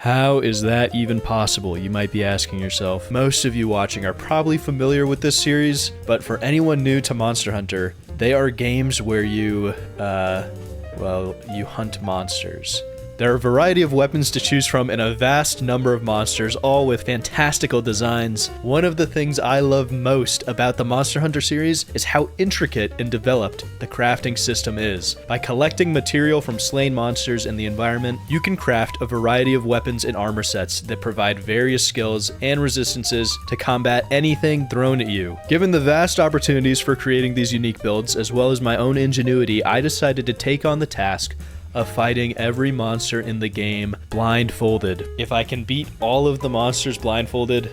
How is that even possible, you might be asking yourself. Most of you watching are probably familiar with this series, but for anyone new to Monster Hunter, they are games where you hunt monsters. There are a variety of weapons to choose from and a vast number of monsters, all with fantastical designs. One of the things I love most about the Monster Hunter series is how intricate and developed the crafting system is. By collecting material from slain monsters in the environment, you can craft a variety of weapons and armor sets that provide various skills and resistances to combat anything thrown at you. Given the vast opportunities for creating these unique builds, as well as my own ingenuity, I decided to take on the task of fighting every monster in the game blindfolded. If I can beat all of the monsters blindfolded,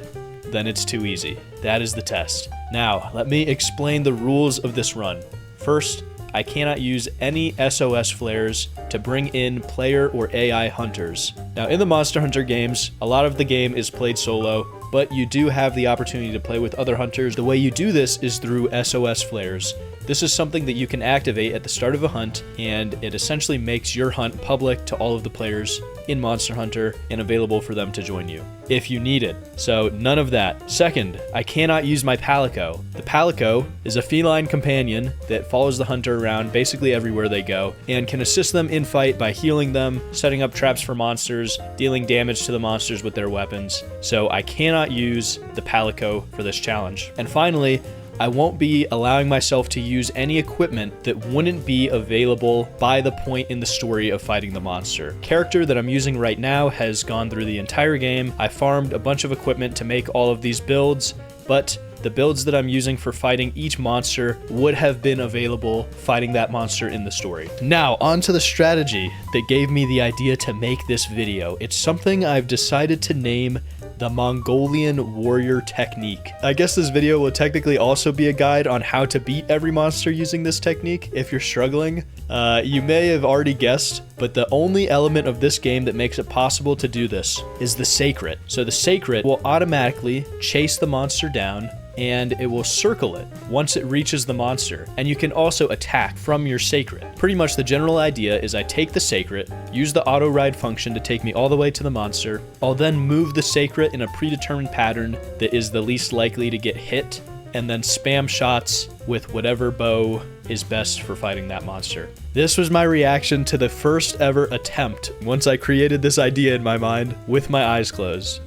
then it's too easy. That is the test. Now, let me explain the rules of this run. First, I cannot use any SOS flares to bring in player or AI hunters. Now, in the Monster Hunter games, a lot of the game is played solo, but you do have the opportunity to play with other hunters. The way you do this is through SOS flares. This is something that you can activate at the start of a hunt, and it essentially makes your hunt public to all of the players in Monster Hunter and available for them to join you if you need it. So none of that. Second, I cannot use my Palico. The Palico is a feline companion that follows the hunter around basically everywhere they go and can assist them in fight by healing them, setting up traps for monsters, dealing damage to the monsters with their weapons. So I cannot use the Palico for this challenge. And finally, I won't be allowing myself to use any equipment that wouldn't be available by the point in the story of fighting the monster. Character that I'm using right now has gone through the entire game. I farmed a bunch of equipment to make all of these builds, but the builds that I'm using for fighting each monster would have been available fighting that monster in the story. Now, on to the strategy that gave me the idea to make this video. It's something I've decided to name the Mongolian warrior technique. I guess this video will technically also be a guide on how to beat every monster using this technique if you're struggling. You may have already guessed, but the only element of this game that makes it possible to do this is the Sacred. So the Sacred will automatically chase the monster down, and it will circle it once it reaches the monster. And you can also attack from your Sacred. Pretty much the general idea is I take the Sacred, use the auto ride function to take me all the way to the monster. I'll then move the Sacred in a predetermined pattern that is the least likely to get hit, and then spam shots with whatever bow is best for fighting that monster. This was my reaction to the first ever attempt once I created this idea in my mind with my eyes closed.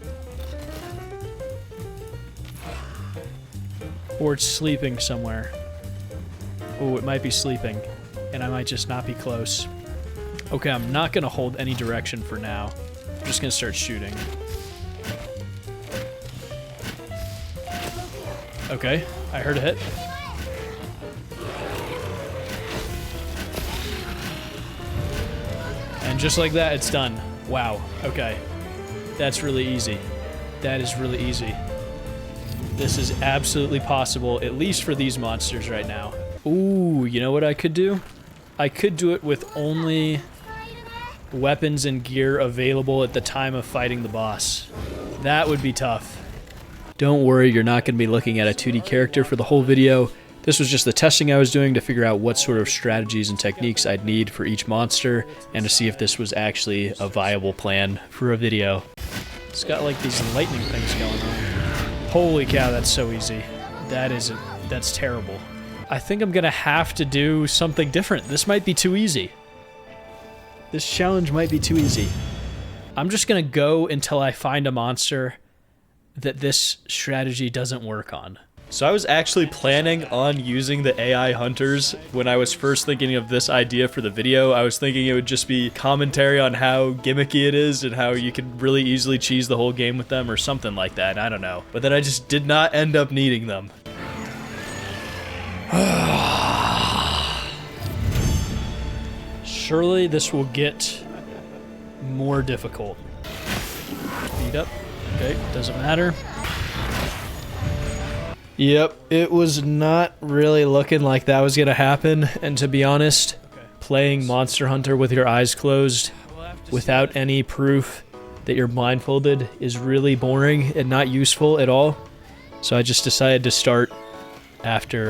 Or it's sleeping somewhere. Oh, it might be sleeping, and I might just not be close. Okay, I'm not gonna hold any direction for now. I'm just gonna start shooting. Okay, I heard a hit. And just like that, it's done. Wow, okay. That's really easy. That is really easy. This is absolutely possible, at least for these monsters right now. Ooh, you know what I could do? I could do it with only weapons and gear available at the time of fighting the boss. That would be tough. Don't worry, you're not going to be looking at a 2D character for the whole video. This was just the testing I was doing to figure out what sort of strategies and techniques I'd need for each monster, and to see if this was actually a viable plan for a video. It's got like these lightning things going on. Holy cow, that's so easy. That's terrible. I think I'm gonna have to do something different. This might be too easy. This challenge might be too easy. I'm just gonna go until I find a monster that this strategy doesn't work on. So I was actually planning on using the AI hunters when I was first thinking of this idea for the video. I was thinking it would just be commentary on how gimmicky it is and how you could really easily cheese the whole game with them or something like that. I don't know. But then I just did not end up needing them. Surely this will get more difficult. Speed up. Okay, doesn't matter. Yep, it was not really looking like that was gonna happen, and to be honest, playing Monster Hunter with your eyes closed without any proof that you're blindfolded is really boring and not useful at all. So I just decided to start after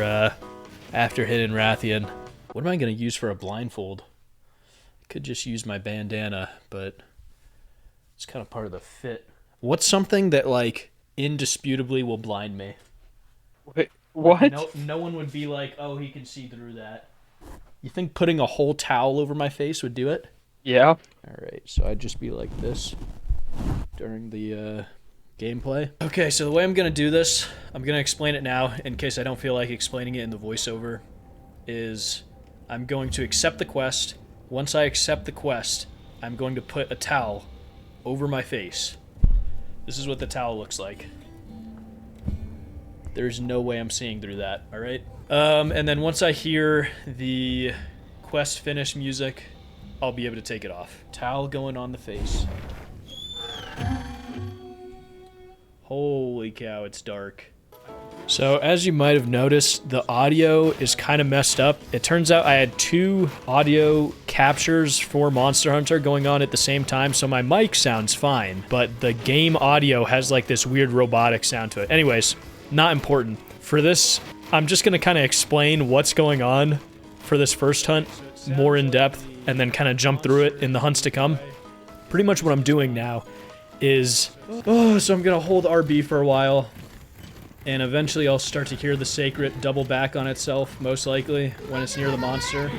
hitting Rathian. What am I gonna use for a blindfold? I could just use my bandana, but It's kind of part of the fit. What's something that, like, indisputably will blind me? Wait, what? No one would be like, oh, he can see through that. You think putting a whole towel over my face would do it? Yeah. Alright, so I'd just be like this during the gameplay. Okay, so the way I'm going to do this, I'm going to explain it now in case I don't feel like explaining it in the voiceover, is I'm going to accept the quest. Once I accept the quest, I'm going to put a towel over my face. This is what the towel looks like. There's no way I'm seeing through that, alright? And then once I hear the quest finish music, I'll be able to take it off. Towel going on the face. Holy cow, it's dark. So as you might have noticed, the audio is kind of messed up. It turns out I had 2 audio captures for Monster Hunter going on at the same time, so my mic sounds fine, but the game audio has like this weird robotic sound to it. Anyways, not important. For this, I'm just going to kind of explain what's going on for this first hunt more in depth, and then kind of jump through it in the hunts to come. Pretty much what I'm doing now is, so I'm going to hold RB for a while, and eventually I'll start to hear the sacred double back on itself, most likely, when it's near the monster.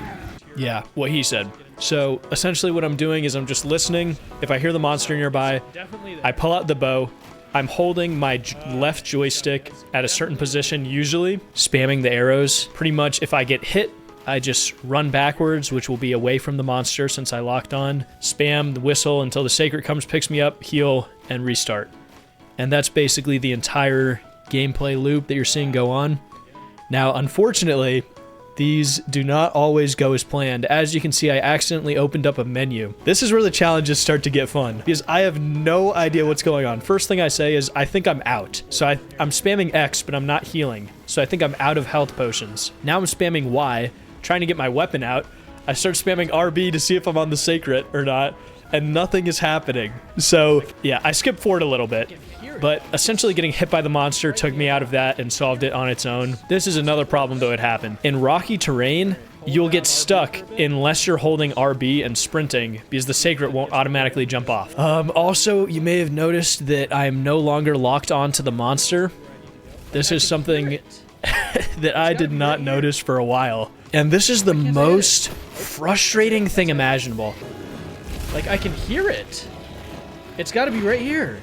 Yeah, what he said. So, essentially what I'm doing is I'm just listening. If I hear the monster nearby, I pull out the bow. I'm holding my left joystick at a certain position, usually, spamming the arrows. Pretty much, if I get hit, I just run backwards, which will be away from the monster since I locked on. Spam the whistle until the sacred comes, picks me up, heal, and restart. And that's basically the entire gameplay loop that you're seeing go on. Now, unfortunately, these do not always go as planned. As you can see, I accidentally opened up a menu. This is where the challenges start to get fun, because I have no idea what's going on. First thing I say is, I think I'm out. So I'm spamming X, but I'm not healing. So I think I'm out of health potions. Now I'm spamming Y, trying to get my weapon out. I start spamming RB to see if I'm on the sacred or not, and nothing is happening. So, yeah, I skipped forward a little bit. But essentially getting hit by the monster took me out of that and solved it on its own. This is another problem that would happen. In rocky terrain, you'll get stuck unless you're holding RB and sprinting, because the sacred won't automatically jump off. Also, you may have noticed that I am no longer locked onto the monster. This is something that I did not notice for a while. And this is the most frustrating thing imaginable. Like, I can hear it. It's gotta be right here.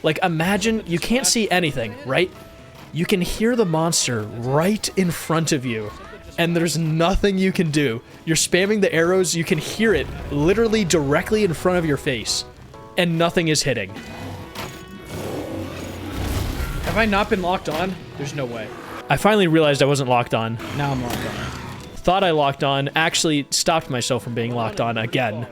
Like, imagine, you can't see anything, right? You can hear the monster right in front of you, and there's nothing you can do. You're spamming the arrows, you can hear it literally directly in front of your face, and nothing is hitting. Have I not been locked on? There's no way. I finally realized I wasn't locked on. Now I'm locked on. Thought I locked on, actually stopped myself from being locked on again.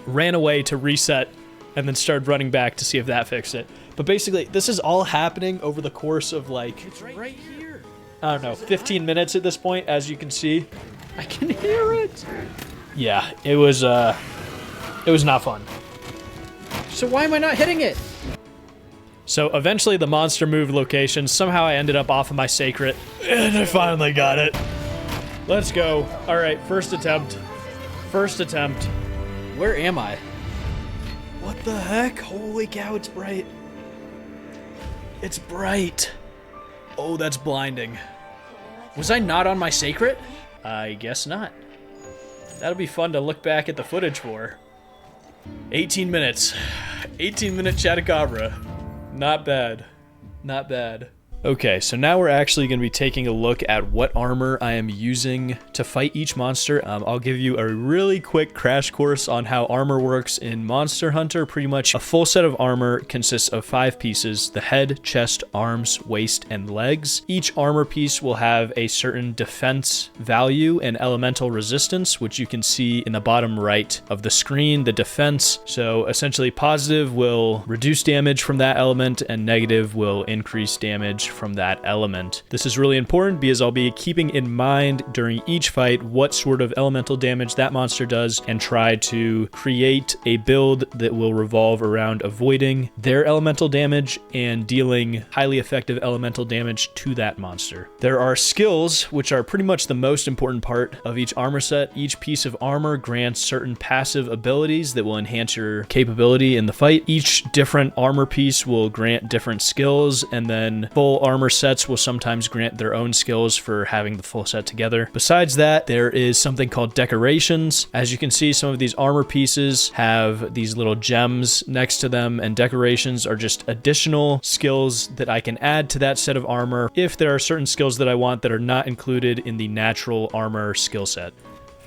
Ran away to reset, and then started running back to see if that fixed it. But basically, this is all happening over the course of, like, it's right here. I don't know, 15 minutes at this point, as you can see. I can hear it. Yeah, it was not fun. So why am I not hitting it? So eventually the monster moved location. Somehow I ended up off of my sacred, and I finally got it. Let's go. All right, first attempt. First attempt. Where am I? What the heck? Holy cow, it's bright. It's bright. Oh, that's blinding. Was I not on my sacred? I guess not. That'll be fun to look back at the footage for. 18 minutes. 18-minute Chatacabra. Not bad. Not bad. Okay, so now we're actually going to be taking a look at what armor I am using to fight each monster. I'll give you a really quick crash course on how armor works in Monster Hunter. Pretty much a full set of armor consists of 5 pieces: the head, chest, arms, waist, and legs. Each armor piece will have a certain defense value and elemental resistance, which you can see in the bottom right of the screen, the defense. So essentially positive will reduce damage from that element, and negative will increase damage from that element. This is really important because I'll be keeping in mind during each fight what sort of elemental damage that monster does and try to create a build that will revolve around avoiding their elemental damage and dealing highly effective elemental damage to that monster. There are skills, which are pretty much the most important part of each armor set. Each piece of armor grants certain passive abilities that will enhance your capability in the fight. Each different armor piece will grant different skills, and then full armor sets will sometimes grant their own skills for having the full set together. Besides that, there is something called decorations. As you can see, some of these armor pieces have these little gems next to them, and decorations are just additional skills that I can add to that set of armor if there are certain skills that I want that are not included in the natural armor skill set.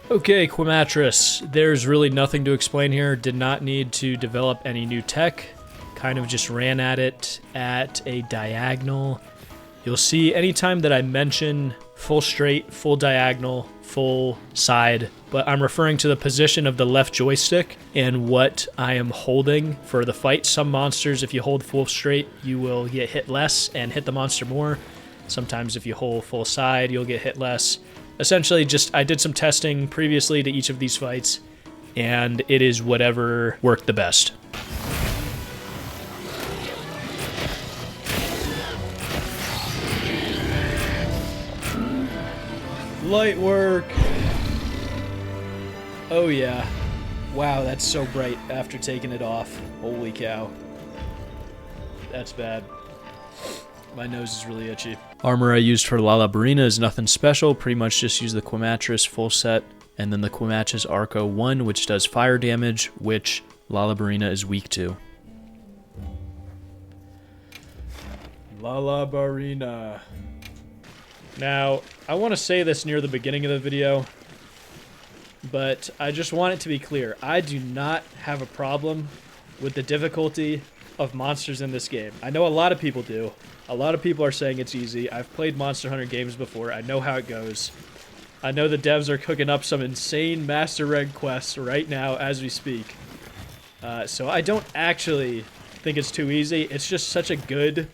Okay, Quimatris, there's really nothing to explain here. Did not need to develop any new tech. Kind of just ran at it at a diagonal. You'll see anytime that I mention full straight, full diagonal, full side, but I'm referring to the position of the left joystick and what I am holding for the fight. Some monsters, if you hold full straight, you will get hit less and hit the monster more. Sometimes if you hold full side, you'll get hit less. Essentially, I did some testing previously to each of these fights, and it is whatever worked the best. Light work. Oh yeah. Wow, that's so bright after taking it off. Holy cow. That's bad. My nose is really itchy. Armor I used for Lalabarina is nothing special. Pretty much just use the Quimatris full set and then the Quimatris Arco 1, which does fire damage, which Lalabarina is weak to. Lalabarina. Now, I want to say this near the beginning of the video, but I just want it to be clear. I do not have a problem with the difficulty of monsters in this game. I know a lot of people do. A lot of people are saying it's easy. I've played Monster Hunter games before. I know how it goes. I know the devs are cooking up some insane Master Reg quests right now as we speak. So I don't actually think it's too easy. It's just such a good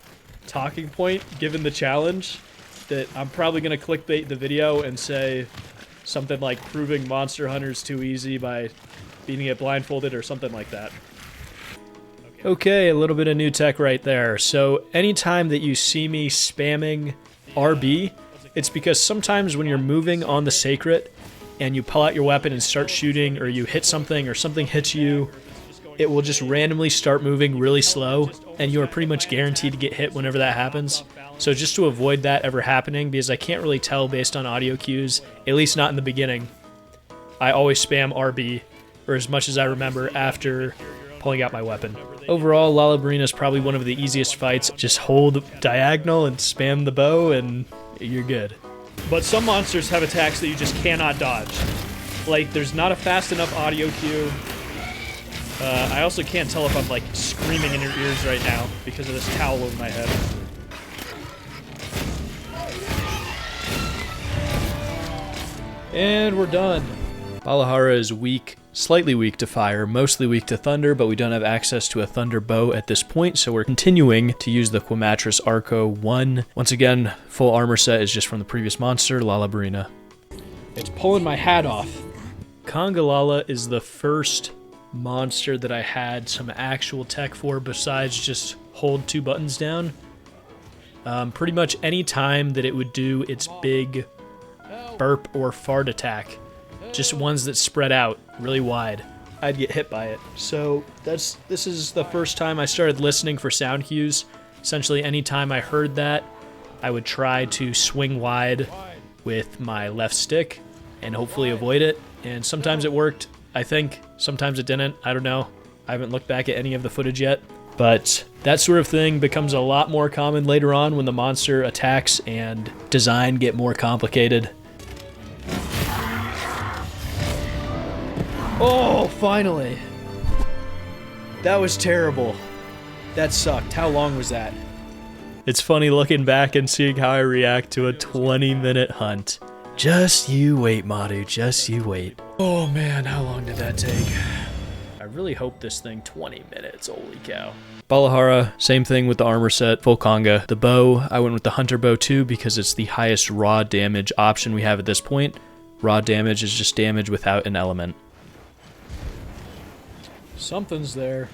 talking point given the challenge that I'm probably going to clickbait the video and say something like proving Monster Hunter's too easy by beating it blindfolded or something like that. Okay, a little bit of new tech right there. So anytime that you see me spamming RB, it's because sometimes when you're moving on the Sacred and you pull out your weapon and start shooting, or you hit something or something hits you, it will just randomly start moving really slow, and you are pretty much guaranteed to get hit whenever that happens. So just to avoid that ever happening, because I can't really tell based on audio cues, at least not in the beginning, I always spam RB, or as much as I remember after pulling out my weapon. Overall, Lalabarina is probably one of the easiest fights. Just hold diagonal and spam the bow and you're good. But some monsters have attacks that you just cannot dodge. Like, there's not a fast enough audio cue. I also can't tell if I'm like screaming in your ears right now because of this towel over my head. And we're done. Balahara is weak, slightly weak to fire, mostly weak to thunder, but we don't have access to a thunder bow at this point, so we're continuing to use the Quimatris Arco 1. Once again, full armor set is just from the previous monster, Lalabarina. It's pulling my hat off. Congalala is the first monster that I had some actual tech for besides just hold two buttons down. Pretty much any time that it would do its big burp or fart attack, just ones that spread out really wide, I'd get hit by it. So this is the first time I started listening for sound cues. Essentially any time I heard that, I would try to swing wide with my left stick and hopefully avoid it. And sometimes it worked, I think. Sometimes it didn't. I don't know. I haven't looked back at any of the footage yet. But that sort of thing becomes a lot more common later on when the monster attacks and design get more complicated. Oh, finally. That was terrible. That sucked. How long was that? It's funny looking back and seeing how I react to a 20-minute hunt. Just you wait, Madhu. Just you wait. Oh man, how long did that take? I really hope this thing 20 minutes. Holy cow. Balahara, same thing with the armor set, full conga. The bow, I went with the hunter bow too because it's the highest raw damage option we have at this point. Raw damage is just damage without an element. Something's there.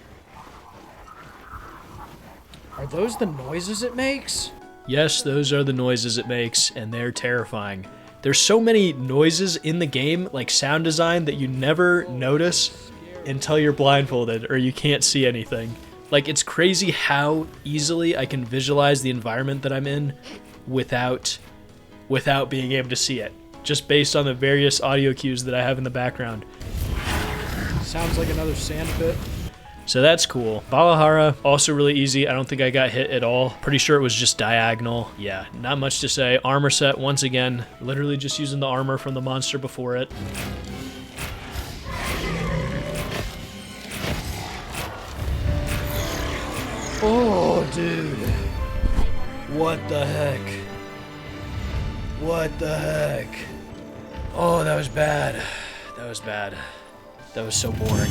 Are those the noises it makes? Yes, those are the noises it makes, and they're terrifying. There's so many noises in the game, like sound design, that you never notice until you're blindfolded or you can't see anything. Like, it's crazy how easily I can visualize the environment that I'm in without being able to see it, just based on the various audio cues that I have in the background. Sounds like another sand pit. So that's cool. Balahara, also really easy. I don't think I got hit at all. Pretty sure it was just diagonal. Yeah, not much to say. Armor set, once again, literally just using the armor from the monster before it. Oh, dude. What the heck? What the heck? Oh, that was bad. That was bad. That was so boring.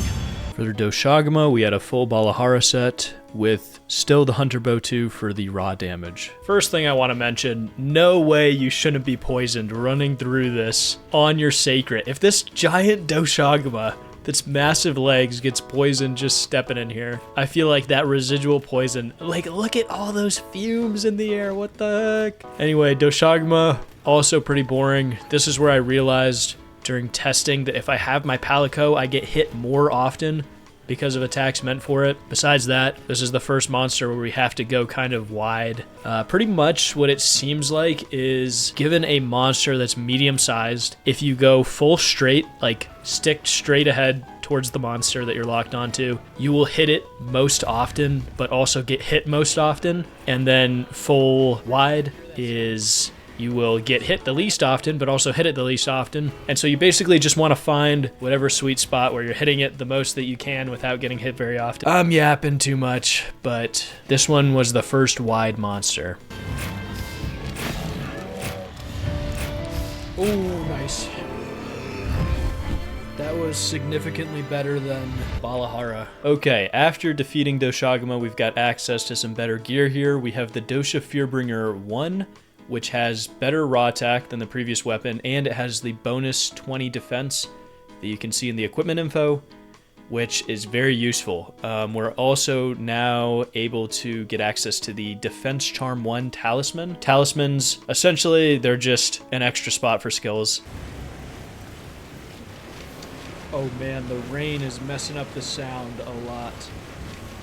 For the Doshagama, we had a full Balahara set with still the Hunter Bow 2 for the raw damage. First thing I want to mention, no way you shouldn't be poisoned running through this on your Sacred. If this giant Doshagama that's massive legs gets poisoned just stepping in here, I feel like that residual poison, like look at all those fumes in the air, what the heck? Anyway, Doshagama, also pretty boring. This is where I realized during testing that if I have my Palico, I get hit more often because of attacks meant for it. Besides that, this is the first monster where we have to go kind of wide. Pretty much what it seems like is, given a monster that's medium-sized, if you go full straight, like stick straight ahead towards the monster that you're locked onto, you will hit it most often, but also get hit most often. And then full wide is you will get hit the least often, but also hit it the least often. And so you basically just want to find whatever sweet spot where you're hitting it the most that you can without getting hit very often. I'm yapping too much, but this one was the first wide monster. Oh, nice. That was significantly better than Balahara. Okay, after defeating Doshagama, we've got access to some better gear here. We have the Dosha Fearbringer 1, which has better raw attack than the previous weapon, and it has the bonus 20 defense that you can see in the equipment info, which is very useful. We're also now able to get access to the Defense Charm 1 Talisman. Talismans, essentially, they're just an extra spot for skills. Oh man, the rain is messing up the sound a lot.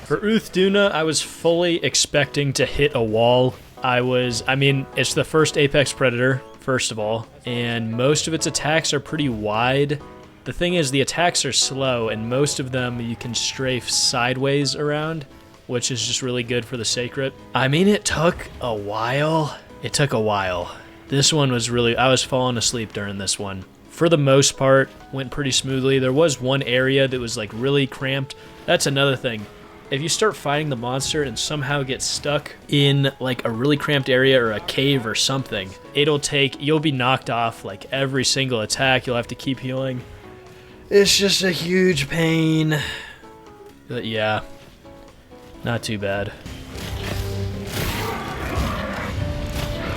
For Uthduna, I was fully expecting to hit a wall. I mean, it's the first Apex Predator, first of all, and most of its attacks are pretty wide. The thing is, the attacks are slow, and most of them you can strafe sideways around, which is just really good for the Sacred. I mean, it took a while. This one was really, I was falling asleep during this one. For the most part, went pretty smoothly. There was one area that was like really cramped. That's another thing. If you start fighting the monster and somehow get stuck in like a really cramped area or a cave or something, you'll be knocked off like every single attack. You'll have to keep healing. It's just a huge pain. But yeah, not too bad.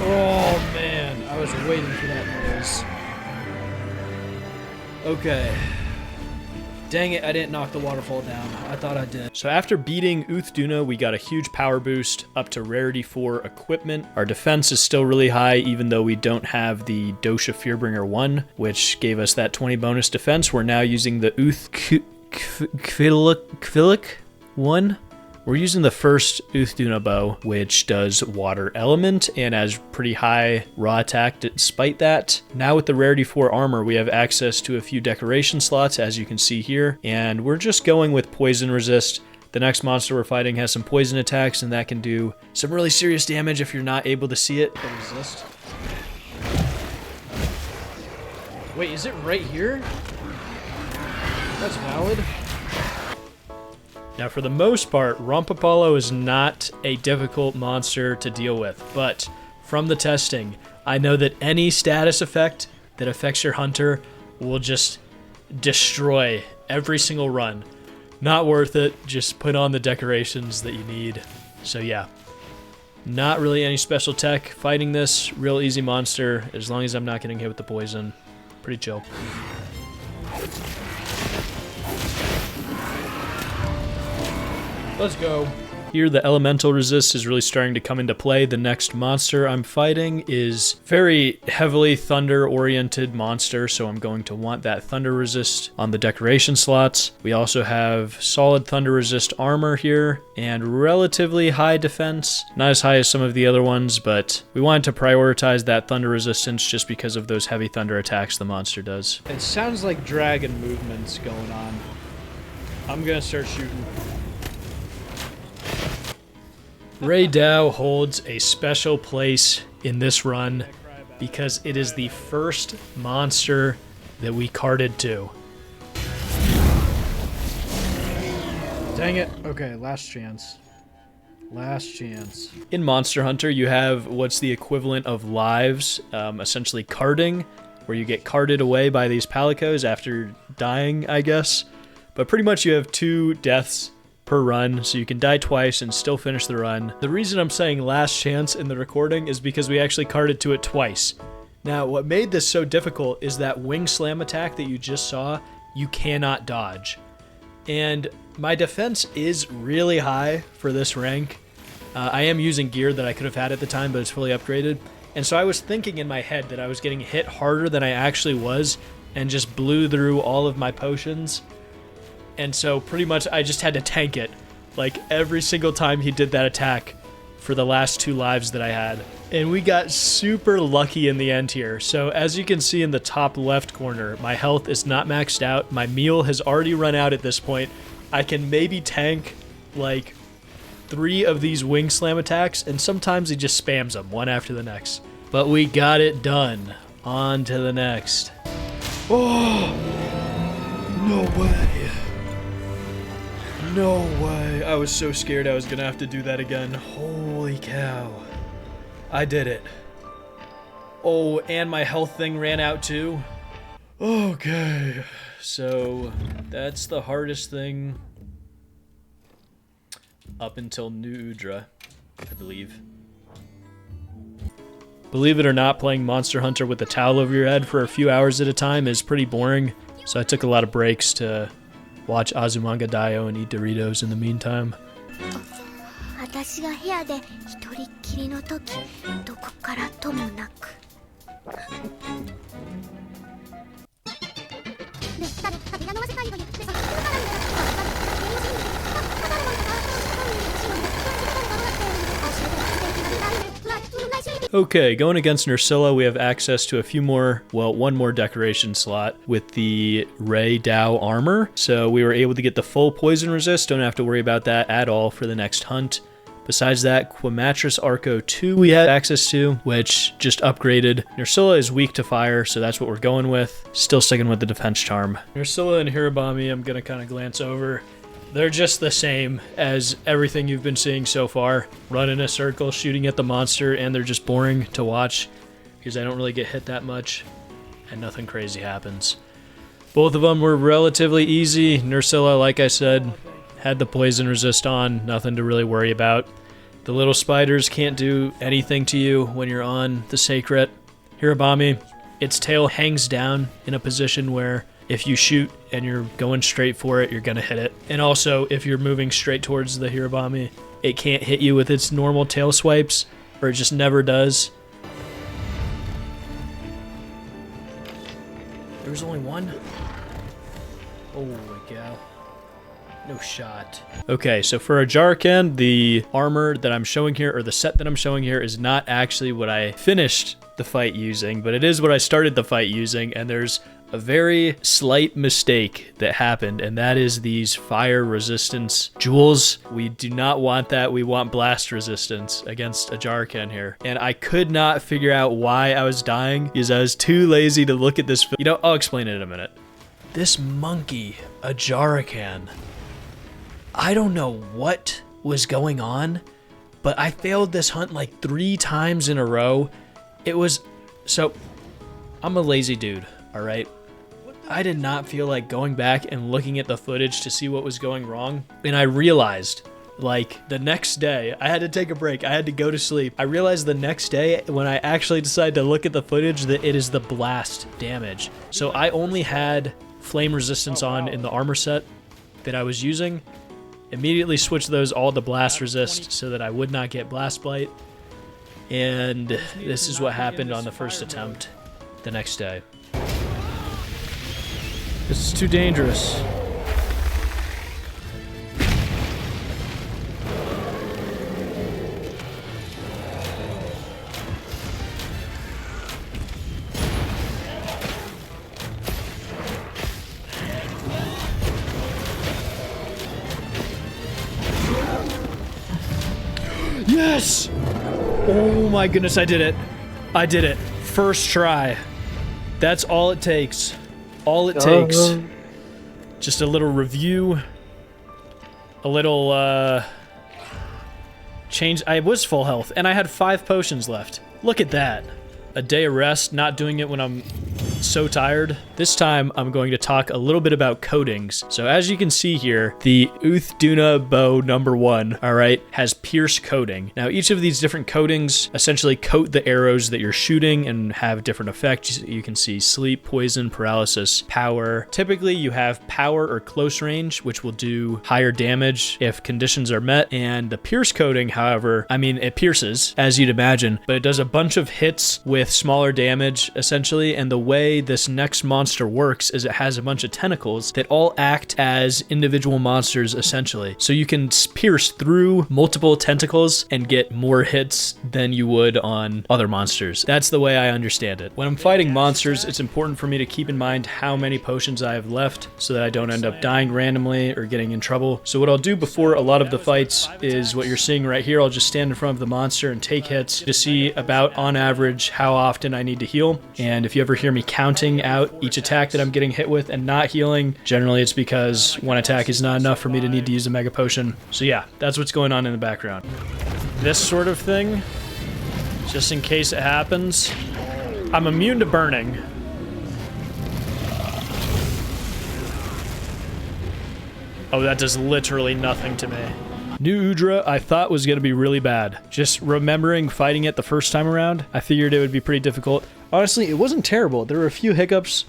Oh man, I was waiting for that noise. Okay. Dang it, I didn't knock the waterfall down. I thought I did. So after beating Uthduna, we got a huge power boost up to rarity 4 equipment. Our defense is still really high, even though we don't have the Dosha Fearbringer 1, which gave us that 20 bonus defense. We're now using the Kvilik 1. We're using the first Uthduna bow, which does water element and has pretty high raw attack despite that. Now with the rarity 4 armor, we have access to a few decoration slots, as you can see here, and we're just going with poison resist. The next monster we're fighting has some poison attacks, and that can do some really serious damage if you're not able to see it. Resist. Wait, is it right here? That's valid. Now, for the most part, Rompapalo is not a difficult monster to deal with, but from the testing, I know that any status effect that affects your hunter will just destroy every single run. Not worth it. Just put on the decorations that you need. So yeah. Not really any special tech. Fighting this, real easy monster, as long as I'm not getting hit with the poison. Pretty chill. Let's go. Here, the elemental resist is really starting to come into play. The next monster I'm fighting is very heavily thunder-oriented monster, so I'm going to want that thunder resist on the decoration slots. We also have solid thunder resist armor here, and relatively high defense. Not as high as some of the other ones, but we wanted to prioritize that thunder resistance just because of those heavy thunder attacks the monster does. It sounds like dragon movements going on. I'm gonna start shooting. Ray Dow holds a special place in this run because it is the first monster that we carded to. Dang it. Okay, last chance. Last chance. In Monster Hunter, you have what's the equivalent of lives, essentially carding, where you get carded away by these palicos after dying, I guess. But pretty much you have 2 deaths per run, so you can die twice and still finish the run. The reason I'm saying last chance in the recording is because we actually carded to it twice. Now, what made this so difficult is that wing slam attack that you just saw, you cannot dodge. And my defense is really high for this rank. I am using gear that I could have had at the time, but it's fully upgraded. And so I was thinking in my head that I was getting hit harder than I actually was, and just blew through all of my potions. And so pretty much I just had to tank it, like every single time he did that attack for the last 2 lives that I had. And we got super lucky in the end here. So as you can see in the top left corner, my health is not maxed out. My meal has already run out at this point. I can maybe tank like 3 of these wing slam attacks, and sometimes he just spams them one after the next. But we got it done. On to the next. Oh! No way. No way. I was so scared I was gonna have to do that again. Holy cow. I did it. Oh, and my health thing ran out too. Okay. So, that's the hardest thing up until New Udra, I believe. Believe it or not, playing Monster Hunter with a towel over your head for a few hours at a time is pretty boring, so I took a lot of breaks to watch Azumanga Daioh and eat Doritos in the meantime. 私が部屋で一人っきりの時、どこからともなく。Okay, going against Nursilla, we have access to a few more, well, 1 more decoration slot with the Ray Dow armor. So we were able to get the full poison resist, don't have to worry about that at all for the next hunt. Besides that, Quimatris Arco 2 we had access to, which just upgraded. Nursilla is weak to fire, so that's what we're going with. Still sticking with the defense charm. Nursilla and Hirabami, I'm gonna kind of glance over. They're just the same as everything you've been seeing so far. Run in a circle, shooting at the monster, and they're just boring to watch because I don't really get hit that much and nothing crazy happens. Both of them were relatively easy. Nursilla, like I said, had the poison resist on, nothing to really worry about. The little spiders can't do anything to you when you're on the Sacred. Hirabami, its tail hangs down in a position where if you shoot and you're going straight for it, you're gonna hit it. And also, if you're moving straight towards the Hirabami, it can't hit you with its normal tail swipes, or it just never does. There was only one? Holy cow. No shot. Okay, so for a Jarkan, the armor that I'm showing here, or the set that I'm showing here, is not actually what I finished the fight using, but it is what I started the fight using, and there's a very slight mistake that happened, and that is these fire resistance jewels. We do not want that. We want blast resistance against a Jarkan here. And I could not figure out why I was dying because I was too lazy to look at this. You know, I'll explain it in a minute. This monkey, a Jarkan, I don't know what was going on, but I failed this hunt like 3 times in a row. It was, so, I'm a lazy dude, all right? I did not feel like going back and looking at the footage to see what was going wrong. And I realized, like, the next day, I had to take a break. I had to go to sleep. I realized the next day when I actually decided to look at the footage that it is the blast damage. So I only had flame resistance on in the armor set that I was using. Immediately switched those all to blast resist so that I would not get blast blight. And this is what happened on the first attempt the next day. This is too dangerous. Yes! Oh my goodness, I did it. I did it. First try. That's all it takes. All it takes. Just a little review. A little, change. I was full health, and I had 5 potions left. Look at that. A day of rest, not doing it when I'm so tired. This time, I'm going to talk a little bit about coatings. So as you can see here, the Uth-Duna bow #1, all right, has pierce coating. Now, each of these different coatings essentially coat the arrows that you're shooting and have different effects. You can see sleep, poison, paralysis, power. Typically, you have power or close range, which will do higher damage if conditions are met. And the pierce coating, however, I mean, it pierces, as you'd imagine, but it does a bunch of hits with smaller damage, essentially. And the way this next monster works is it has a bunch of tentacles that all act as individual monsters, essentially. So you can pierce through multiple tentacles and get more hits than you would on other monsters. That's the way I understand it. When I'm fighting monsters, it's important for me to keep in mind how many potions I have left so that I don't end up dying randomly or getting in trouble. So what I'll do before a lot of the fights is what you're seeing right here. I'll just stand in front of the monster and take hits to see about, on average, how often I need to heal. And if you ever hear me counting out each attack that I'm getting hit with and not healing, generally it's because one attack is not enough for me to need to use a mega potion. So yeah, that's what's going on in the background. This sort of thing, just in case it happens. I'm immune to burning. Oh, that does literally nothing to me. New Udra, I thought was going to be really bad. Just remembering fighting it the first time around, I figured it would be pretty difficult. Honestly, it wasn't terrible. There were a few hiccups.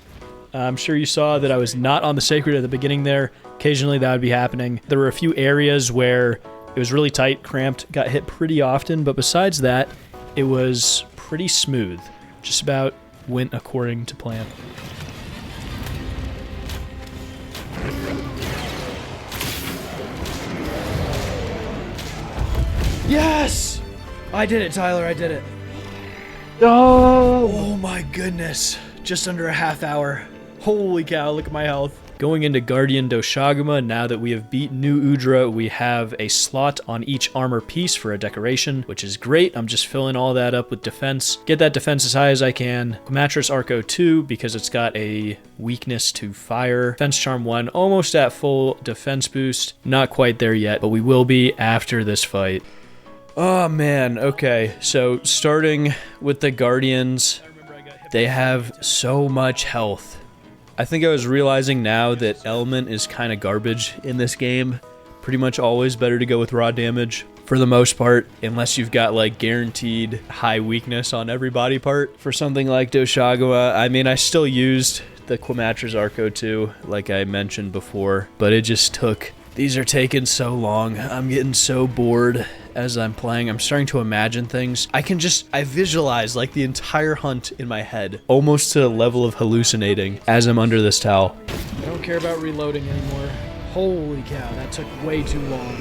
I'm sure you saw that I was not on the Sacred at the beginning there. Occasionally that would be happening. There were a few areas where it was really tight, cramped, got hit pretty often, but besides that, it was pretty smooth. Just about went according to plan. Yes! I did it, Tyler, I did it. No! Oh my goodness. Just under a half hour. Holy cow, look at my health. Going into Guardian Doshaguma, now that we have beat New Udra, we have a slot on each armor piece for a decoration, which is great. I'm just filling all that up with defense. Get that defense as high as I can. Mattress Arco 2, because it's got a weakness to fire. Defense Charm 1, almost at full defense boost. Not quite there yet, but we will be after this fight. Oh man, okay, so starting with the Guardians, they have so much health. I think I was realizing now that element is kind of garbage in this game. Pretty much always better to go with raw damage for the most part, unless you've got like guaranteed high weakness on every body part. For something like Doshagawa, I mean, I still used the Quamatra's Arco too, like I mentioned before, but it just took... These are taking so long. I'm getting so bored as I'm playing. I'm starting to imagine things. I visualize like the entire hunt in my head, almost to the level of hallucinating as I'm under this towel. I don't care about reloading anymore. Holy cow, that took way too long.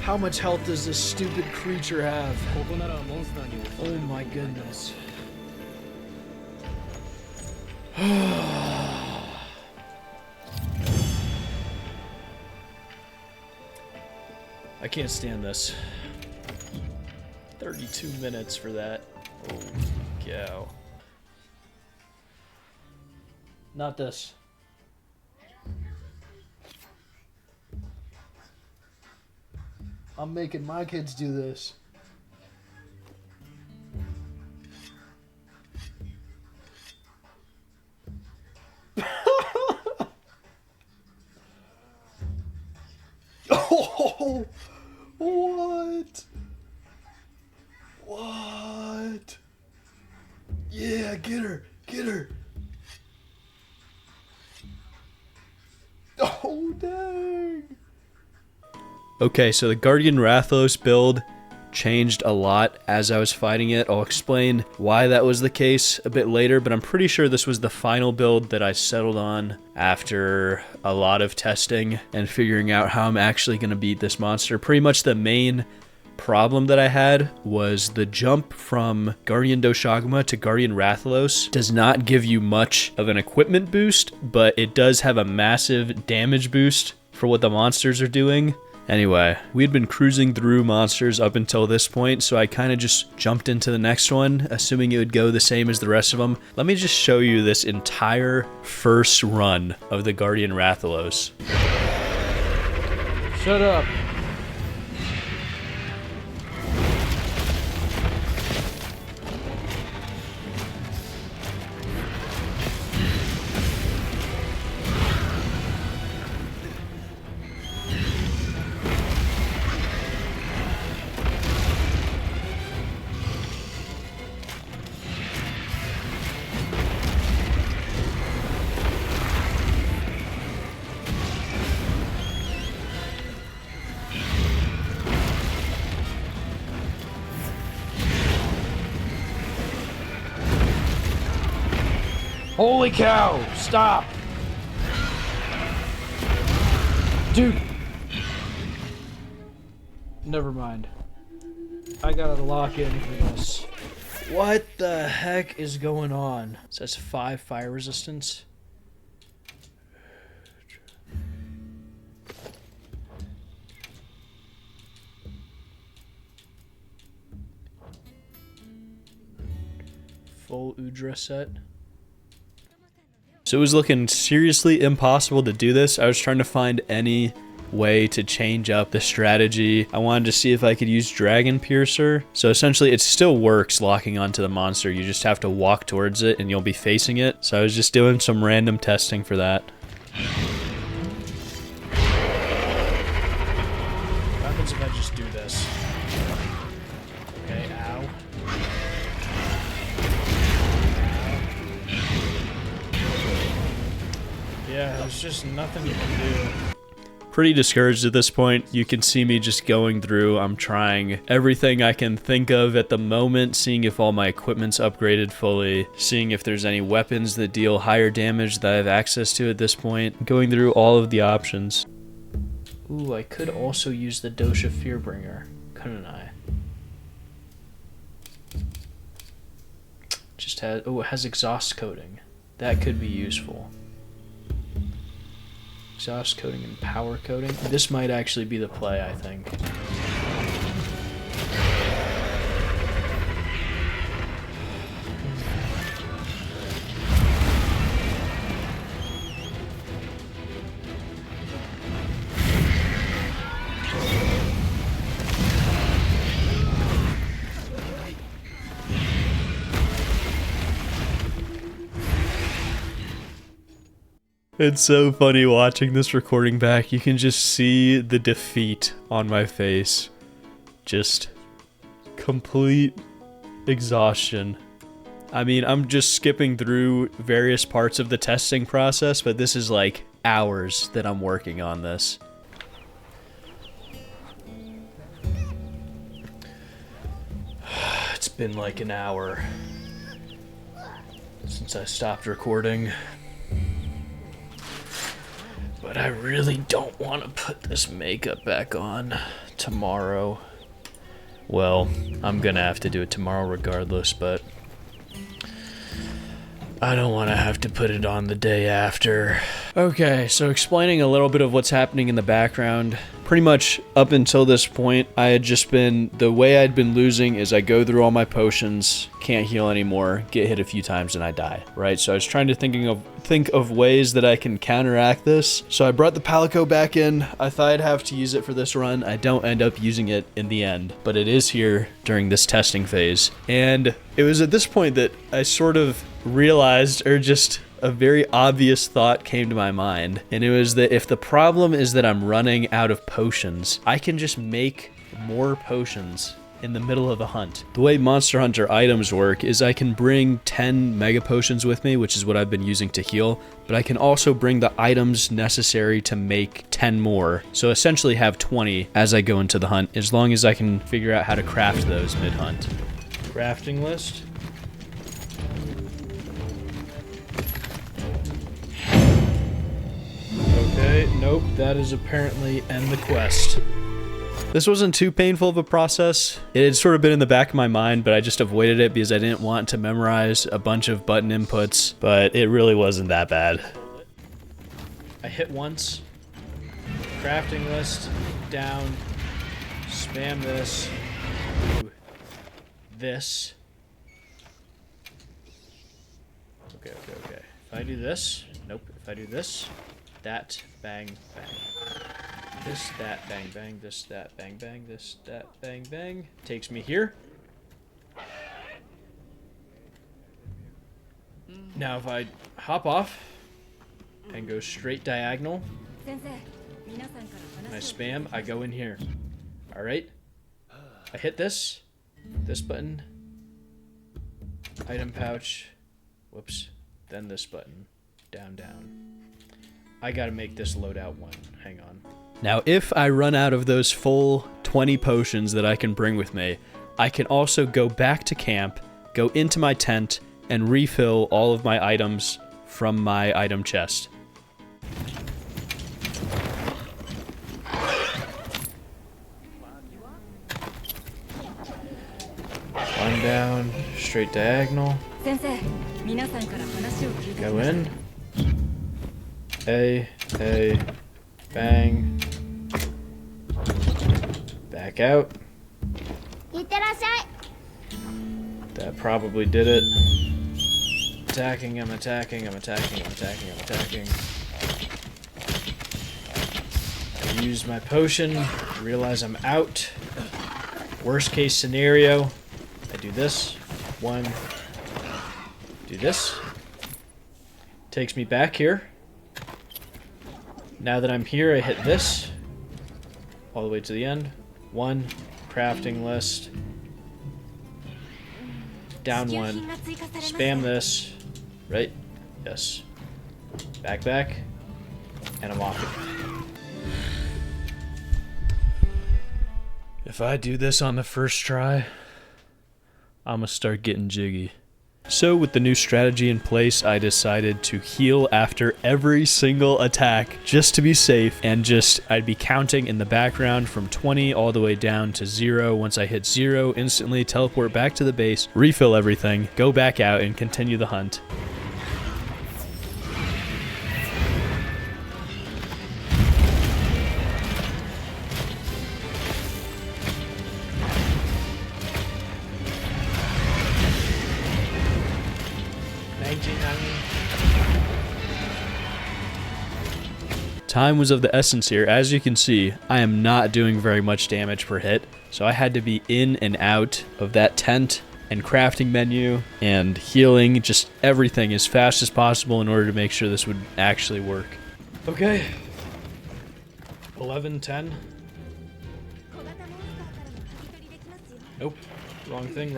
How much health does this stupid creature have? Oh my goodness. I can't stand this. 32 minutes for that. Holy cow. Not this. I'm making my kids do this. What? Yeah, get her. Get her. Oh, dang. Okay, so the Guardian Rathalos build changed a lot as I was fighting it. I'll explain why that was the case a bit later, but I'm pretty sure this was the final build that I settled on after a lot of testing and figuring out how I'm actually going to beat this monster. Pretty much the main problem that I had was the jump from Guardian Doshaguma to Guardian Rathalos does not give you much of an equipment boost, but it does have a massive damage boost for what the monsters are doing. Anyway, we'd been cruising through monsters up until this point, so I kind of just jumped into the next one, assuming it would go the same as the rest of them. Let me just show you this entire first run of the Guardian Rathalos. Shut up. Holy cow! Stop! Dude! Never mind. I gotta lock in for this. What the heck is going on? It says 5 fire resistance. Full Udra set. So it was looking seriously impossible to do this. I was trying to find any way to change up the strategy. I wanted to see if I could use Dragon Piercer. So essentially it still works locking onto the monster. You just have to walk towards it and you'll be facing it. So I was just doing some random testing for that. What happens if I just do this? Okay, ow. Yeah, there's just nothing you can do. Pretty discouraged at this point. You can see me just going through. I'm trying everything I can think of at the moment, seeing if all my equipment's upgraded fully, seeing if there's any weapons that deal higher damage that I have access to at this point, going through all of the options. Ooh, I could also use the Dosha Fearbringer, couldn't I? Just has, oh, it has exhaust coating. That could be useful. Exhaust coating and power coating. This might actually be the play, I think. It's so funny watching this recording back. You can just see the defeat on my face. Just complete exhaustion. I mean, I'm just skipping through various parts of the testing process, but this is like hours that I'm working on this. It's been like an hour since I stopped recording. But I really don't want to put this makeup back on tomorrow. Well, I'm gonna have to do it tomorrow regardless, but I don't want to have to put it on the day after. Okay, so explaining a little bit of what's happening in the background. Pretty much up until this point, I had just been, the way I'd been losing is I go through all my potions, can't heal anymore, get hit a few times and I die, right? So I was trying to think of ways that I can counteract this. So I brought the Palico back in. I thought I'd have to use it for this run. I don't end up using it in the end, but it is here during this testing phase. And it was at this point that I sort of realized, or just a very obvious thought came to my mind, and it was that if the problem is that I'm running out of potions, I can just make more potions in the middle of a hunt. The way Monster Hunter items work is I can bring 10 Mega Potions with me, which is what I've been using to heal, but I can also bring the items necessary to make 10 more. So essentially have 20 as I go into the hunt, as long as I can figure out how to craft those mid-hunt. Crafting list. Okay, nope, that is apparently end the quest. This wasn't too painful of a process. It had sort of been in the back of my mind, but I just avoided it because I didn't want to memorize a bunch of button inputs, but it really wasn't that bad. I hit once. Crafting list, down, spam this, do this. Okay. If I do this, nope, if I do this, that, bang, bang. This, that, bang, bang, this, that, bang, bang, this, that, bang, bang. Takes me here. Now if I hop off and go straight diagonal, and I spam, I go in here. Alright? I hit this button, item pouch, whoops, then this button, down. I gotta make this loadout one, hang on. Now, if I run out of those full 20 potions that I can bring with me, I can also go back to camp, go into my tent, and refill all of my items from my item chest. One down, straight diagonal. Go in. A, bang. Back out. That probably did it. I'm attacking. I use my potion, realize I'm out. Worst case scenario, I do this. One. Do this. Takes me back here. Now that I'm here, I hit this. All the way to the end. One. Crafting list. Down one. Spam this. Right? Yes. Back. And I'm off again. If I do this on the first try, I'm gonna start getting jiggy. So with the new strategy in place, I decided to heal after every single attack just to be safe, and I'd be counting in the background from 20 all the way down to 0. Once I hit 0, instantly teleport back to the base, refill everything, go back out and continue the hunt. Time was of the essence here. As you can see, I am not doing very much damage per hit, so I had to be in and out of that tent and crafting menu and healing, just everything as fast as possible in order to make sure this would actually work. Okay. 11, 10. Nope. Wrong thing.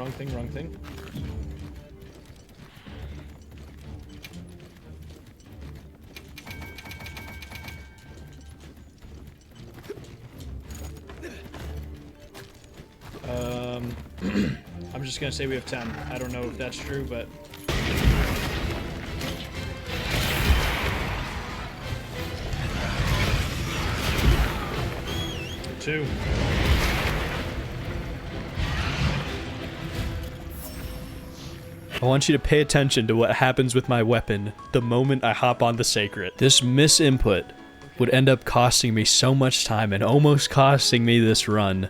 I'm just gonna say we have 10. I don't know if that's true, but... Two. I want you to pay attention to what happens with my weapon the moment I hop on the Sacred. This misinput would end up costing me so much time and almost costing me this run.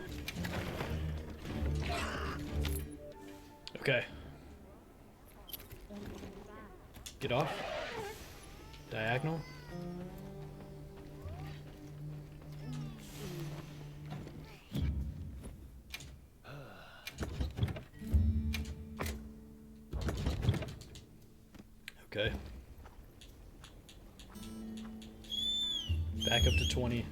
Okay. Get off. Diagonal. Okay. Back up to 20.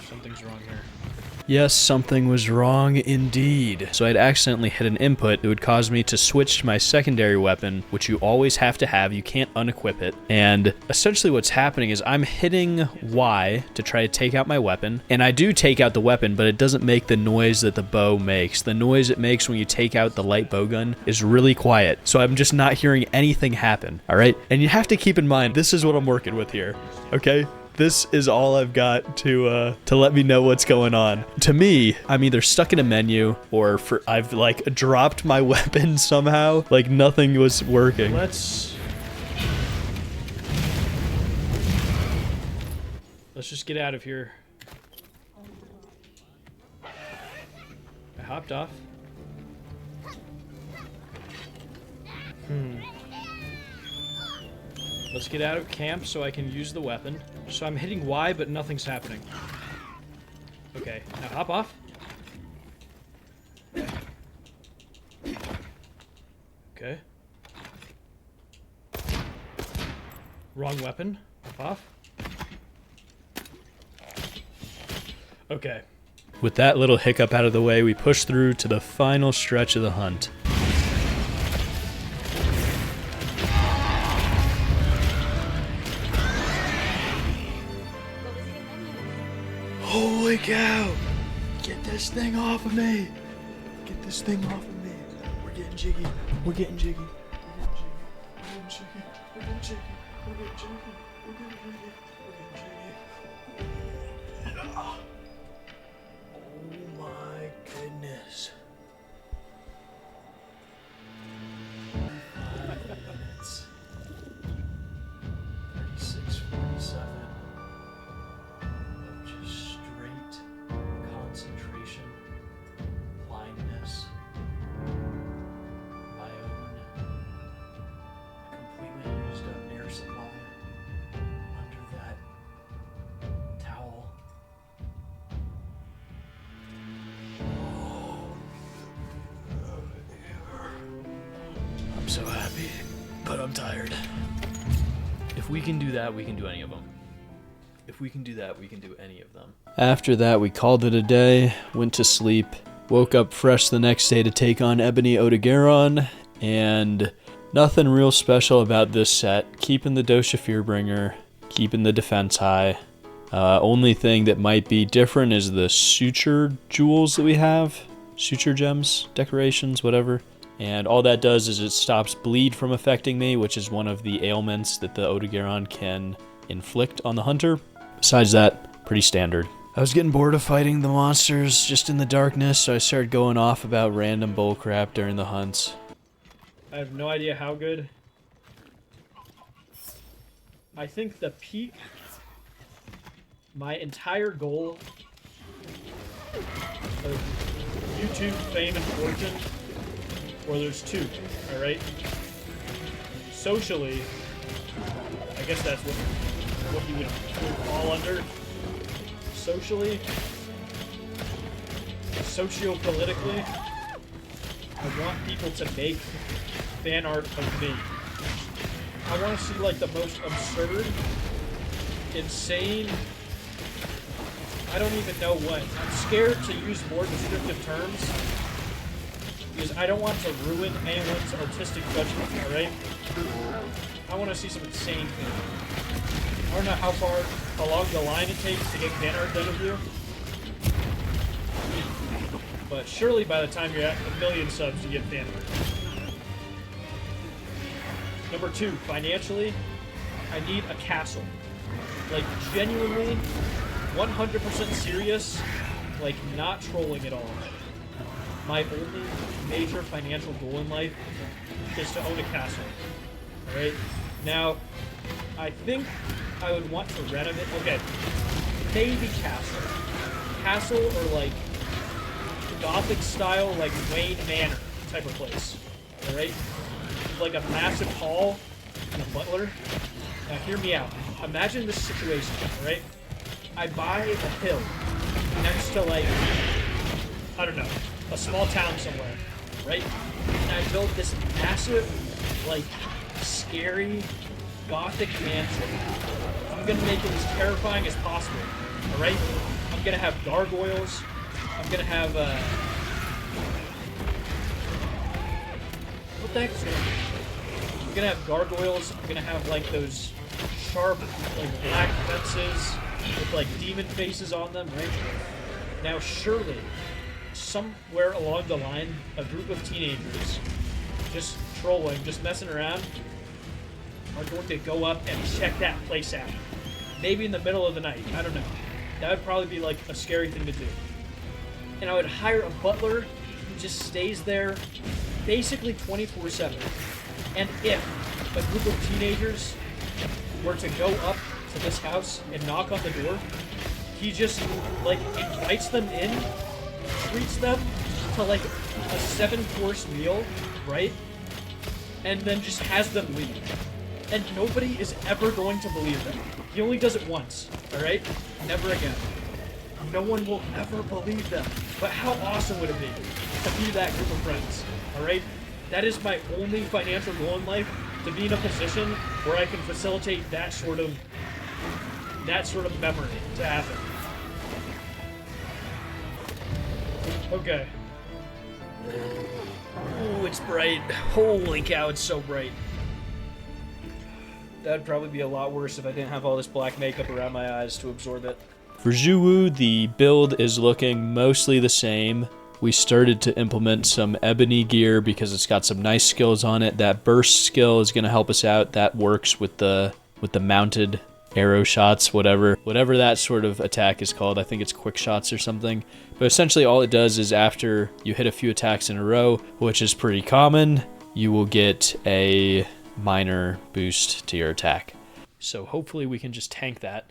Something's wrong here. Yes, something was wrong indeed. So I'd accidentally hit an input that would cause me to switch to my secondary weapon, which you always have to have. You can't unequip it. And essentially what's happening is I'm hitting Y to try to take out my weapon. And I do take out the weapon, but it doesn't make the noise that the bow makes. The noise it makes when you take out the light bow gun is really quiet. So I'm just not hearing anything happen. All right. And you have to keep in mind, this is what I'm working with here. Okay. This is all I've got to let me know what's going on. To me, I'm either stuck in a menu or I've like dropped my weapon somehow. Like nothing was working. Let's just get out of here. I hopped off. Let's get out of camp so I can use the weapon. So I'm hitting Y, but nothing's happening. Okay, now hop off. Okay. Wrong weapon. Hop off. Okay. With that little hiccup out of the way, we push through to the final stretch of the hunt. Holy cow! Get this thing off of me! Get this thing off of me! We're getting jiggy. We're getting jiggy. We're getting jiggy. We're getting jiggy. We're getting jiggy. We're getting jiggy. We're getting jiggy. We're getting jiggy. Oh my goodness. 5 minutes. 36:47. Concentration, blindness, my own completely used up air supply under that towel. I'm so happy, but I'm tired. If we can do that, we can do any of them. If we can do that, we can do any of them. After that, we called it a day, went to sleep, woke up fresh the next day to take on Ebony Odogaron, and nothing real special about this set. Keeping the Dosha Fearbringer, keeping the defense high. Only thing that might be different is the suture jewels that we have. Suture gems, decorations, whatever. And all that does is it stops bleed from affecting me, which is one of the ailments that the Odogaron can inflict on the hunter. Besides that, pretty standard. I was getting bored of fighting the monsters just in the darkness, so I started going off about random bullcrap during the hunts. I have no idea how good. I think the peak, my entire goal of YouTube fame and fortune, well, there's two, alright? Socially, I guess that's what you would fall under. Socially, socio-politically, I want people to make fan art of me. I want to see like the most absurd, insane, I don't even know what. I'm scared to use more descriptive terms because I don't want to ruin anyone's artistic judgment, alright? I want to see some insane thing. I don't know how long the line it takes to get fan art done of you. But surely by the time you're at 1 million subs, you get fan art. Number 2, financially, I need a castle. Like, genuinely, 100% serious, like, not trolling at all. My only major financial goal in life is to own a castle. Alright? Now, I think I would want to renovate. Okay, maybe castle. Castle or like Gothic style, like Wayne Manor type of place. Alright? Like a massive hall and a butler. Now, hear me out. Imagine this situation, alright? I buy a hill next to, like, I don't know, a small town somewhere, right? And I build this massive, like, scary, Gothic mansion. I'm gonna make it as terrifying as possible. Alright? I'm gonna have gargoyles. I'm gonna have, what the heck is going on? I'm gonna have gargoyles. I'm gonna have, like, those sharp, like, black fences with, like, demon faces on them, right? Now, surely, somewhere along the line, a group of teenagers just trolling, just messing around, are going to go up and check that place out. Maybe in the middle of the night. I don't know. That would probably be like a scary thing to do. And I would hire a butler who just stays there basically 24/7. And if a group of teenagers were to go up to this house and knock on the door, he just like invites them in, treats them to like a 7-course meal, right? And then just has them leave. And nobody is ever going to believe them. He only does it once, alright? Never again. No one will ever believe them. But how awesome would it be to be that group of friends, alright? That is my only financial goal in life, to be in a position where I can facilitate that sort of memory to happen. Okay. Ooh, it's bright. Holy cow, it's so bright. That'd probably be a lot worse if I didn't have all this black makeup around my eyes to absorb it. For Zhuwu, the build is looking mostly the same. We started to implement some ebony gear because it's got some nice skills on it. That burst skill is going to help us out. That works with the mounted arrow shots, whatever that sort of attack is called. I think it's quick shots or something. But essentially all it does is after you hit a few attacks in a row, which is pretty common, you will get a minor boost to your attack. So hopefully we can just tank that.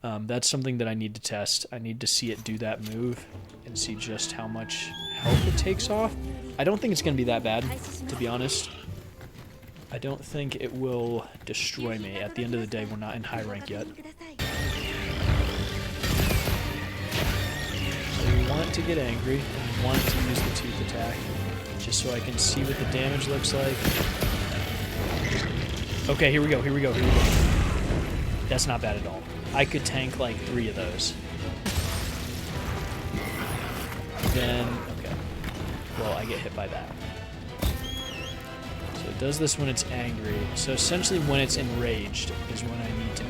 That's something that I need to test. I need to see it do that move and see just how much health it takes off. I don't think it's going to be that bad, to be honest. I don't think it will destroy me. At the end of the day, we're not in high rank yet. So we want to get angry and we want to use the tooth attack just so I can see what the damage looks like. Okay, here we go. That's not bad at all. I could tank like 3 of those. Then, okay. Well, I get hit by that. So it does this when it's angry. So essentially when it's enraged is when I need to be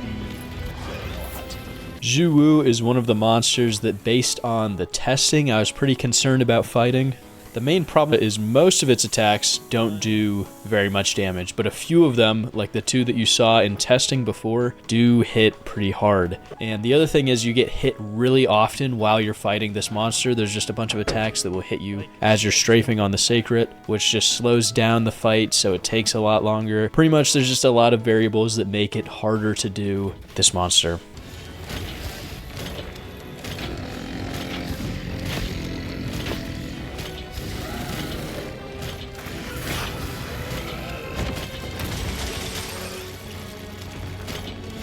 flailing a lot. Zhuwu is one of the monsters that, based on the testing, I was pretty concerned about fighting. The main problem is most of its attacks don't do very much damage, but a few of them, like the 2 that you saw in testing before, do hit pretty hard. And the other thing is you get hit really often while you're fighting this monster. There's just a bunch of attacks that will hit you as you're strafing on the Sacred, which just slows down the fight, so it takes a lot longer. Pretty much there's just a lot of variables that make it harder to do this monster.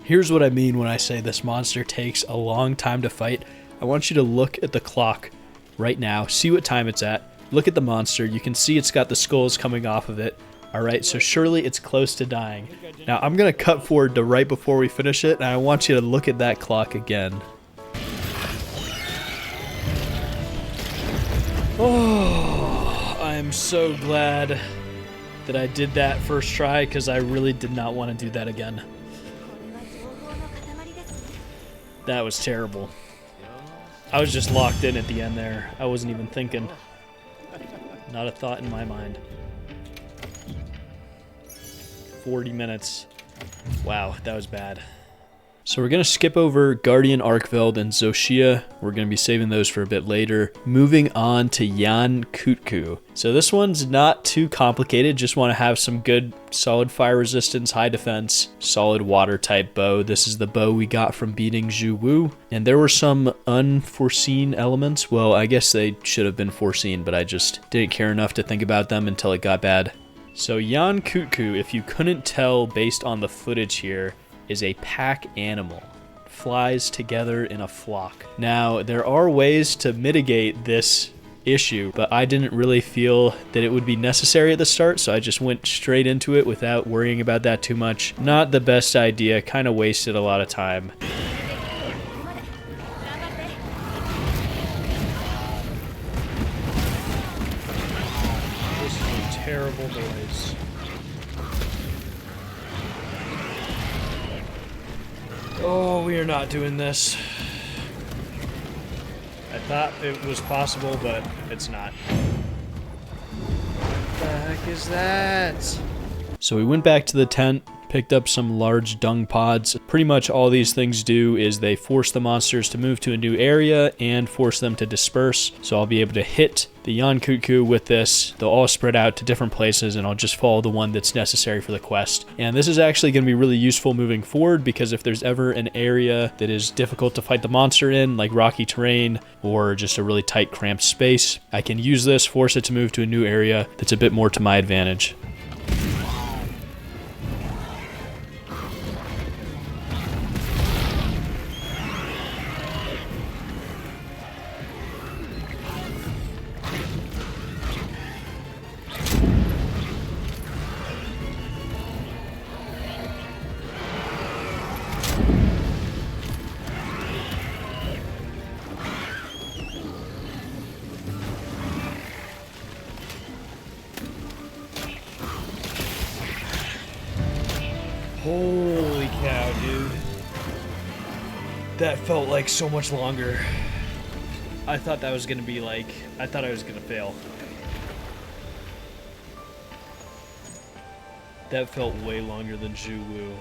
Here's what I mean when I say this monster takes a long time to fight. I want you to look at the clock right now, see what time it's at, look at the monster. You can see it's got the skulls coming off of it. Alright, so surely it's close to dying. Now I'm going to cut forward to right before we finish it, and I want you to look at that clock again. Oh, I am so glad that I did that first try, because I really did not want to do that again. That was terrible. I was just locked in at the end there. I wasn't even thinking. Not a thought in my mind. 40 minutes. Wow, that was bad. So we're going to skip over Guardian Arkveld and Zoshia. We're going to be saving those for a bit later. Moving on to Yan Kutku. So this one's not too complicated. Just want to have some good solid fire resistance, high defense, solid water type bow. This is the bow we got from beating Zhuwu. And there were some unforeseen elements. Well, I guess they should have been foreseen, but I just didn't care enough to think about them until it got bad. So Yan Kutku, if you couldn't tell based on the footage here, is a pack animal. Flies together in a flock. Now, there are ways to mitigate this issue, but I didn't really feel that it would be necessary at the start, so I just went straight into it without worrying about that too much. Not the best idea, kind of wasted a lot of time. This is a terrible noise. Oh, we are not doing this. I thought it was possible, but it's not. What the heck is that? So we went back to the tent, picked up some large dung pods. Pretty much all these things do is they force the monsters to move to a new area and force them to disperse. So I'll be able to hit the Yankutku with this. They'll all spread out to different places, and I'll just follow the one that's necessary for the quest. And this is actually going to be really useful moving forward, because if there's ever an area that is difficult to fight the monster in, like rocky terrain or just a really tight cramped space, I can use this, force it to move to a new area that's a bit more to my advantage. Holy cow, dude. That felt like so much longer. I thought that was gonna be like, I thought I was gonna fail. That felt way longer than Zhuwu.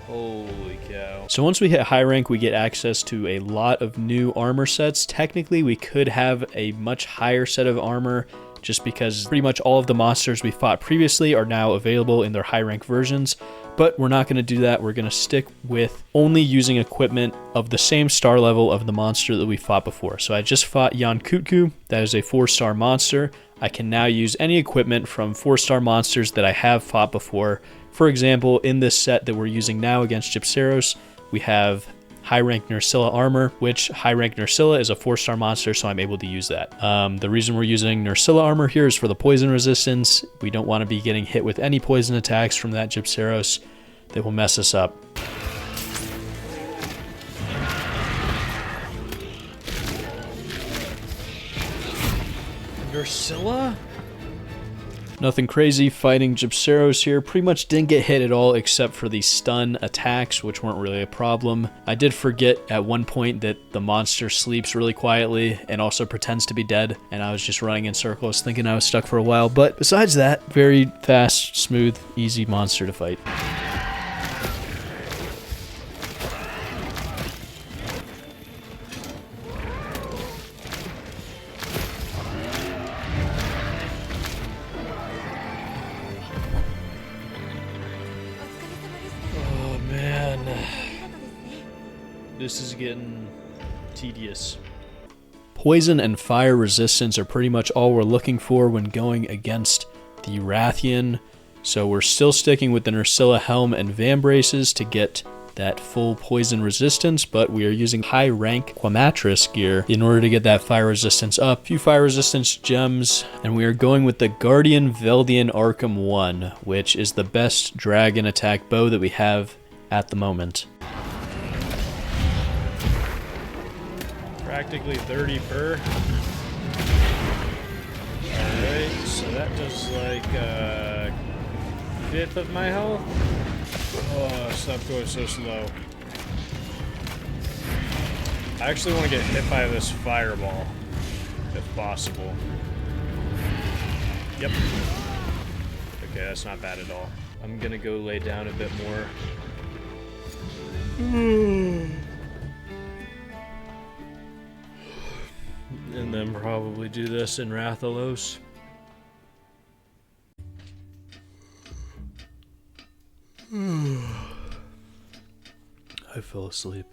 Holy cow. So once we hit high rank, we get access to a lot of new armor sets. Technically, we could have a much higher set of armor, just because pretty much all of the monsters we fought previously are now available in their high rank versions, but we're not going to do that. We're going to stick with only using equipment of the same star level of the monster that we fought before. So I just fought Yankutku. That is a 4-star monster. I can now use any equipment from 4-star monsters that I have fought before. For example, in this set that we're using now against Gypceros, we have high rank Nursilla armor, which high rank Nursilla is a 4-star monster, so I'm able to use that. The reason we're using Nursilla armor here is for the poison resistance. We don't want to be getting hit with any poison attacks from that Gypceros that will mess us up. Nursilla? Nothing crazy fighting Gypceros here. Pretty much didn't get hit at all except for the stun attacks, which weren't really a problem. I did forget at one point that the monster sleeps really quietly and also pretends to be dead, and I was just running in circles thinking I was stuck for a while. But besides that, very fast, smooth, easy monster to fight. This is getting tedious. Poison and fire resistance are pretty much all we're looking for when going against the Rathian. So we're still sticking with the Nursilla helm and vambraces to get that full poison resistance, but we are using high rank Quamatris gear in order to get that fire resistance up. A few fire resistance gems, and we are going with the Guardian Veldian Arkham 1, which is the best dragon attack bow that we have at the moment. Practically 30 per. Alright, so that does like a fifth of my health. Oh, stop going so slow. I actually want to get hit by this fireball, if possible. Yep. Okay, that's not bad at all. I'm gonna go lay down a bit more. And then probably do this in Rathalos. I fell asleep.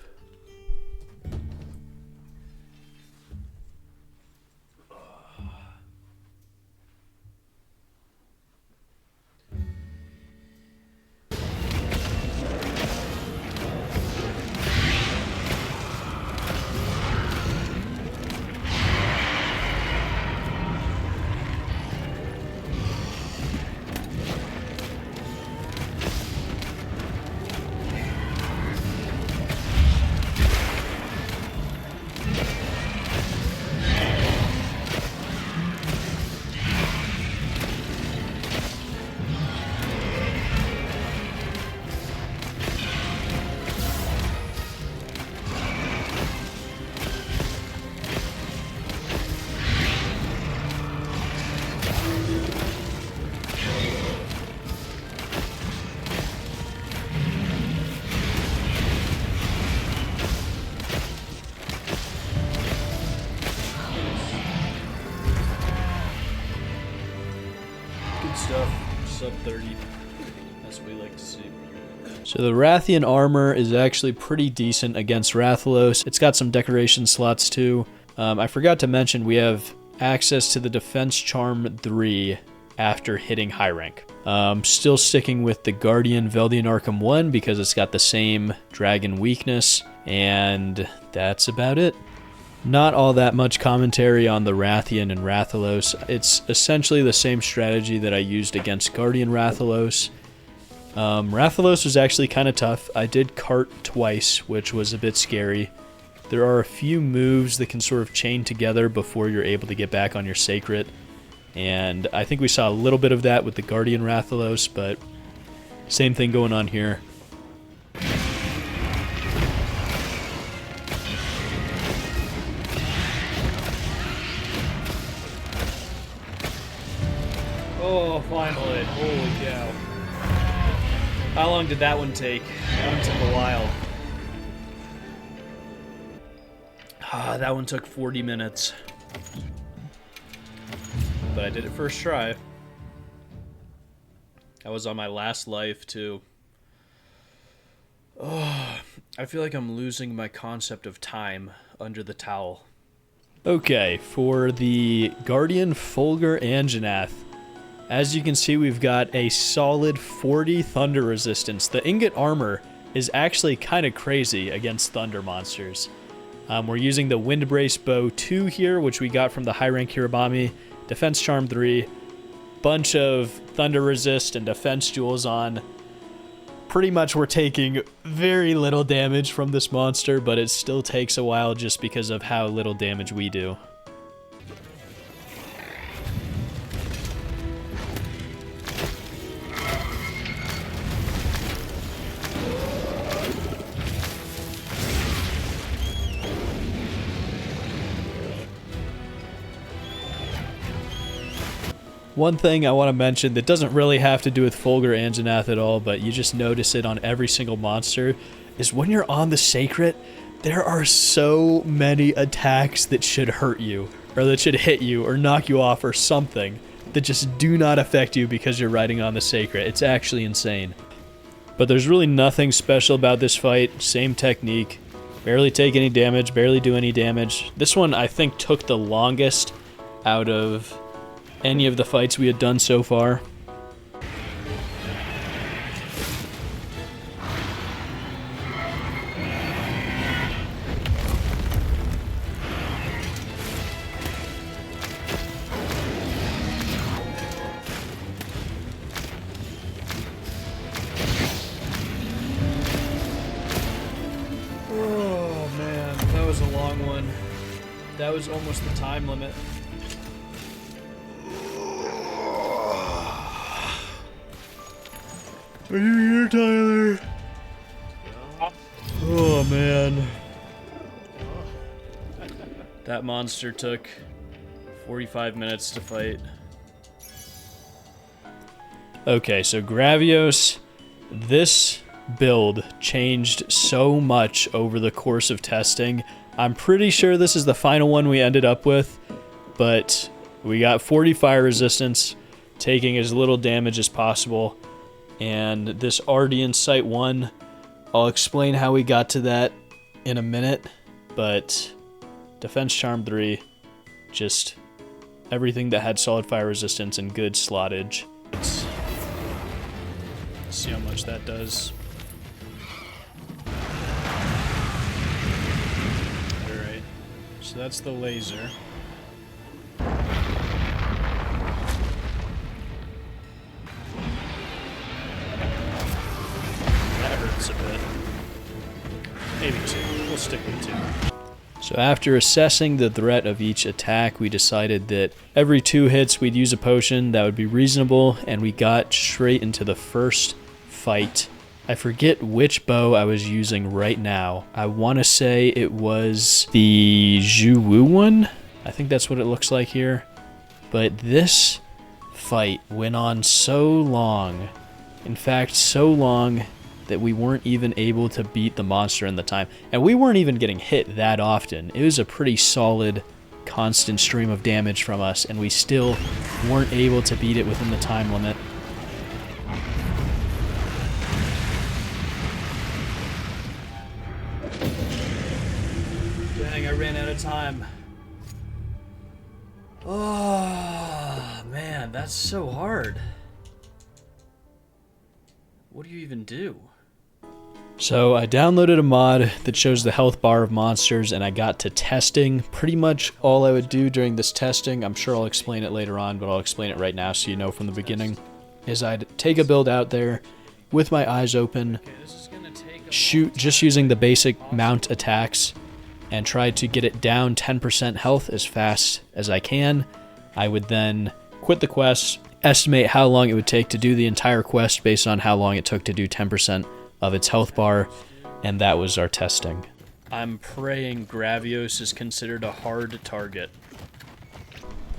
sub 30. That's what we like to see. So the Rathian armor is actually pretty decent against Rathalos. It's got some decoration slots too. I forgot to mention we have access to the Defense Charm 3 after hitting high rank. Still sticking with the Guardian Veldian Arkham 1 because it's got the same dragon weakness, and that's about it. Not all that much commentary on the Rathian and Rathalos. It's essentially the same strategy that I used against Guardian Rathalos. Rathalos was actually kind of tough. I did cart twice, which was a bit scary. There are a few moves that can sort of chain together before you're able to get back on your Sacred. And I think we saw a little bit of that with the Guardian Rathalos, but same thing going on here. Oh, finally. Holy cow. How long did that one take? That one took a while. That one took 40 minutes. But I did it first try. I was on my last life, too. Oh, I feel like I'm losing my concept of time under the towel. Okay, for the Guardian Fulgur Anjanath, as you can see, we've got a solid 40 thunder resistance. The ingot armor is actually kind of crazy against thunder monsters. We're using the Windbrace Bow 2 here, which we got from the high rank Hirabami, Defense Charm 3, bunch of thunder resist and defense jewels on. Pretty much we're taking very little damage from this monster, but it still takes a while just because of how little damage we do. One thing I want to mention that doesn't really have to do with Fulgur Anjanath at all, but you just notice it on every single monster, is when you're on the Sacred, there are so many attacks that should hurt you, or that should hit you, or knock you off, or something, that just do not affect you because you're riding on the Sacred. It's actually insane. But there's really nothing special about this fight. Same technique. Barely take any damage, barely do any damage. This one, I think, took the longest out of any of the fights we had done so far. Oh man, that was a long one. That was almost the time limit. Are you here, Tyler? Oh, man. That monster took 45 minutes to fight. Okay, so Gravios, this build changed so much over the course of testing. I'm pretty sure this is the final one we ended up with, but we got 40 fire resistance, taking as little damage as possible. And this Ardian Sight 1, I'll explain how we got to that in a minute, but Defense Charm 3, just everything that had solid fire resistance and good slottage. Let's see how much that does. Alright, so that's the laser. A bit. Maybe 2. We'll stick with 2. So after assessing the threat of each attack, we decided that every 2 hits we'd use a potion. That would be reasonable, and we got straight into the first fight. I forget which bow I was using right now. I want to say it was the Zhu Wu one. I think that's what it looks like here. But this fight went on so long. In fact, so long that we weren't even able to beat the monster in the time. And we weren't even getting hit that often. It was a pretty solid, constant stream of damage from us, and we still weren't able to beat it within the time limit. Dang, I ran out of time. Oh, man, that's so hard. What do you even do? So I downloaded a mod that shows the health bar of monsters, and I got to testing. Pretty much all I would do during this testing, I'm sure I'll explain it later on, but I'll explain it right now so you know from the beginning, is I'd take a build out there with my eyes open, shoot just using the basic mount attacks, and try to get it down 10% health as fast as I can. I would then quit the quest, estimate how long it would take to do the entire quest based on how long it took to do 10% of its health bar, and that was our testing. I'm praying Gravios is considered a hard target.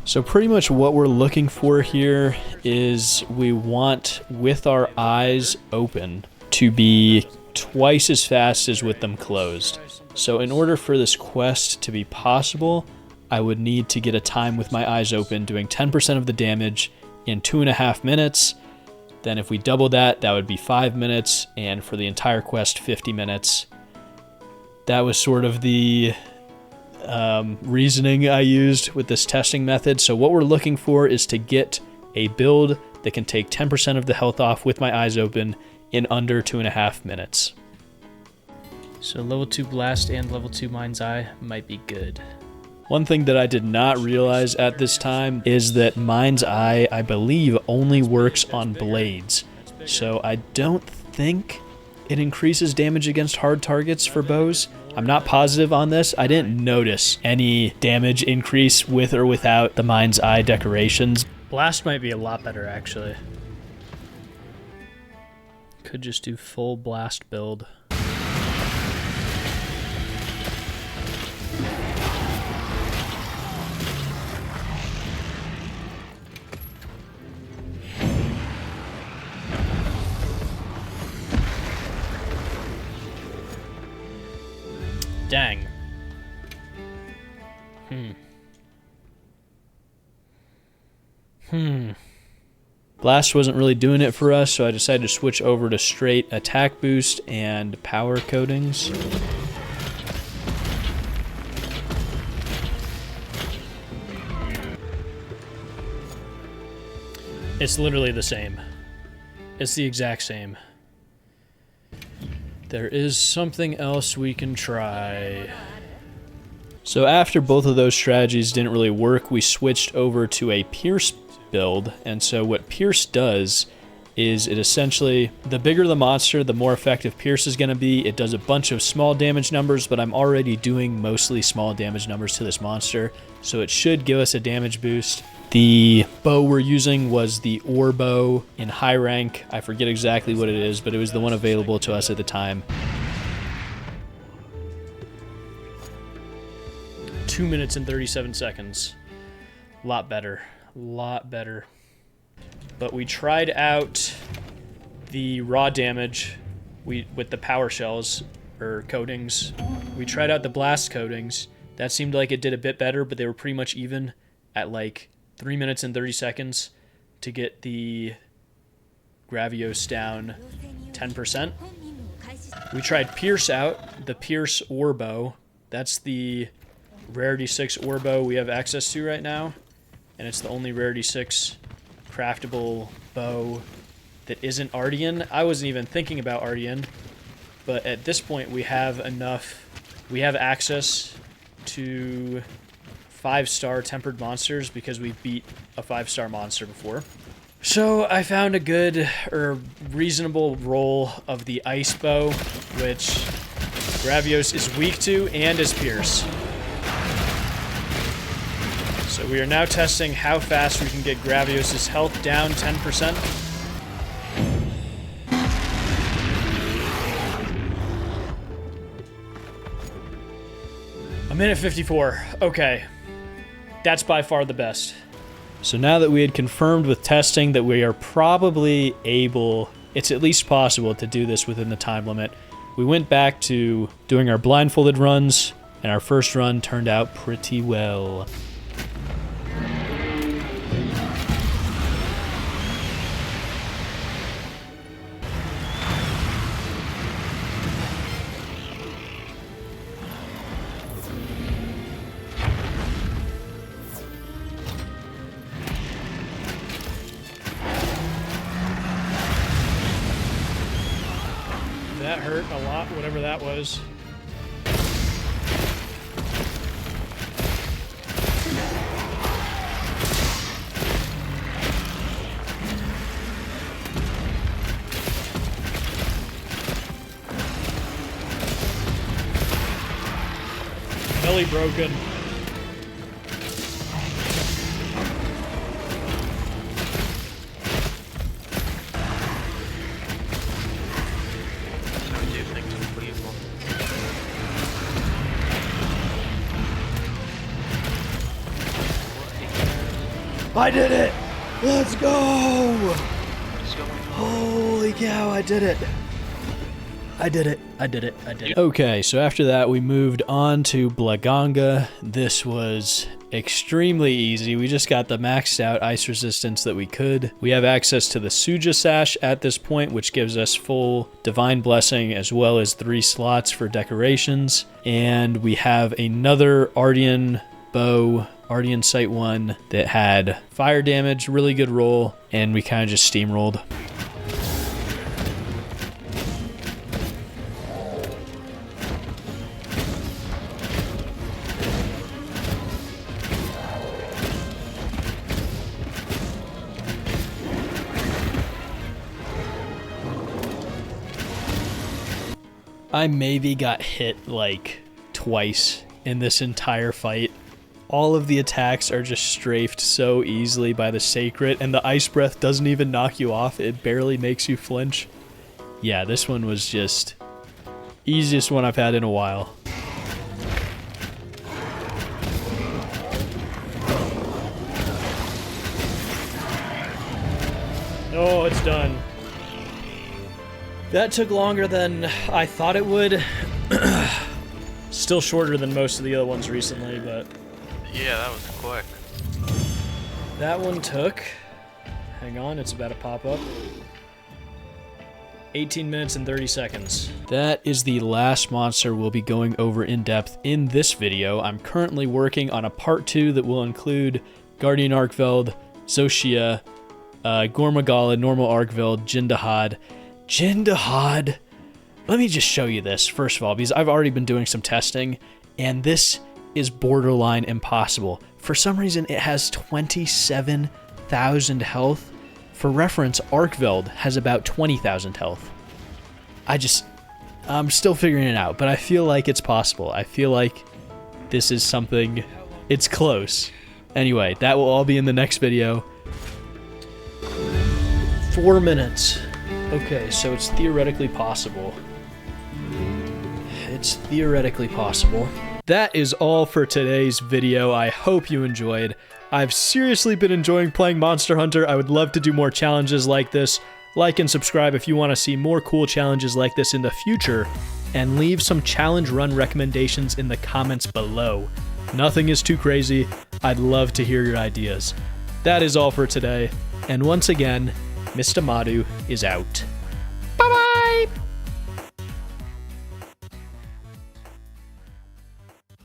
So pretty much what we're looking for here is we want, with our eyes open, to be twice as fast as with them closed. So in order for this quest to be possible, I would need to get a time with my eyes open doing 10% of the damage in 2.5 minutes. Then if we double that, that would be 5 minutes, and for the entire quest, 50 minutes. That was sort of the reasoning I used with this testing method. So what we're looking for is to get a build that can take 10% of the health off with my eyes open in under 2.5 minutes. So level 2 Blast and level 2 Mind's Eye might be good. One thing that I did not realize at this time is that Mind's Eye, I believe, only works on blades. So I don't think it increases damage against hard targets for bows. I'm not positive on this. I didn't notice any damage increase with or without the Mind's Eye decorations. Blast might be a lot better, actually. Could just do full Blast build. Dang. Blast wasn't really doing it for us, so I decided to switch over to straight attack boost and power coatings. It's literally the same. It's the exact same. There is something else we can try. So after both of those strategies didn't really work, we switched over to a Pierce build. And so what Pierce does is it essentially, the bigger the monster, the more effective Pierce is going to be. It does a bunch of small damage numbers, but I'm already doing mostly small damage numbers to this monster, so it should give us a damage boost. The bow we're using was the Ore bow in high rank. I forget exactly what it is, but it was the one available to us at the time. 2 minutes and 37 seconds. Lot better. Lot better. But we tried out the raw damage with the power shells, or coatings. We tried out the blast coatings. That seemed like it did a bit better, but they were pretty much even at like 3 minutes and 30 seconds to get the Gravios down 10%. We tried Pierce out, the Pierce Ore bow. That's the Rarity 6 Ore bow we have access to right now, and it's the only Rarity 6 craftable bow that isn't Ardian. I wasn't even thinking about Ardian, but at this point we have enough. We have access to 5-star tempered monsters because we beat a 5-star monster before. So I found a good or reasonable roll of the ice bow, which Gravios is weak to, and is Pierce. So we are now testing how fast we can get Gravios' health down 10%. A minute 54. Okay. That's by far the best. So now that we had confirmed with testing that we are probably able, it's at least possible to do this within the time limit, we went back to doing our blindfolded runs, and our first run turned out pretty well. that hurt a lot, whatever that was. Belly broken. I did it! Let's go! Holy cow, I did it. I did it. Okay, so after that we moved on to Blaganga. This was extremely easy. We just got the maxed out ice resistance that we could. We have access to the Suja Sash at this point, which gives us full Divine Blessing as well as 3 slots for decorations. And we have another Ardian bow, Ardian Sight 1, that had fire damage, really good roll, and we kind of just steamrolled. I maybe got hit like twice in this entire fight. All of the attacks are just strafed so easily by the Sacred, and the Ice Breath doesn't even knock you off. It barely makes you flinch. Yeah, this one was just easiest one I've had in a while. Oh, it's done. That took longer than I thought it would. Still shorter than most of the other ones recently, but... Yeah, that was quick. That one took... Hang on, it's about to pop up. 18 minutes and 30 seconds. That is the last monster we'll be going over in depth in this video. I'm currently working on a part 2 that will include Guardian Arkveld, Zoshia, Gormagala, Normal Arkveld, Jindahad. Jindahad. Let me just show you this, first of all, because I've already been doing some testing, and this is borderline impossible. For some reason, it has 27,000 health. For reference, Arkveld has about 20,000 health. I'm still figuring it out, but I feel like it's possible. I feel like this is something, it's close. Anyway, that will all be in the next video. 4 minutes. Okay, so it's theoretically possible. It's theoretically possible. That is all for today's video. I hope you enjoyed. I've seriously been enjoying playing Monster Hunter. I would love to do more challenges like this. Like and subscribe if you want to see more cool challenges like this in the future. And leave some challenge run recommendations in the comments below. Nothing is too crazy. I'd love to hear your ideas. That is all for today. And once again, Mr. Madu is out.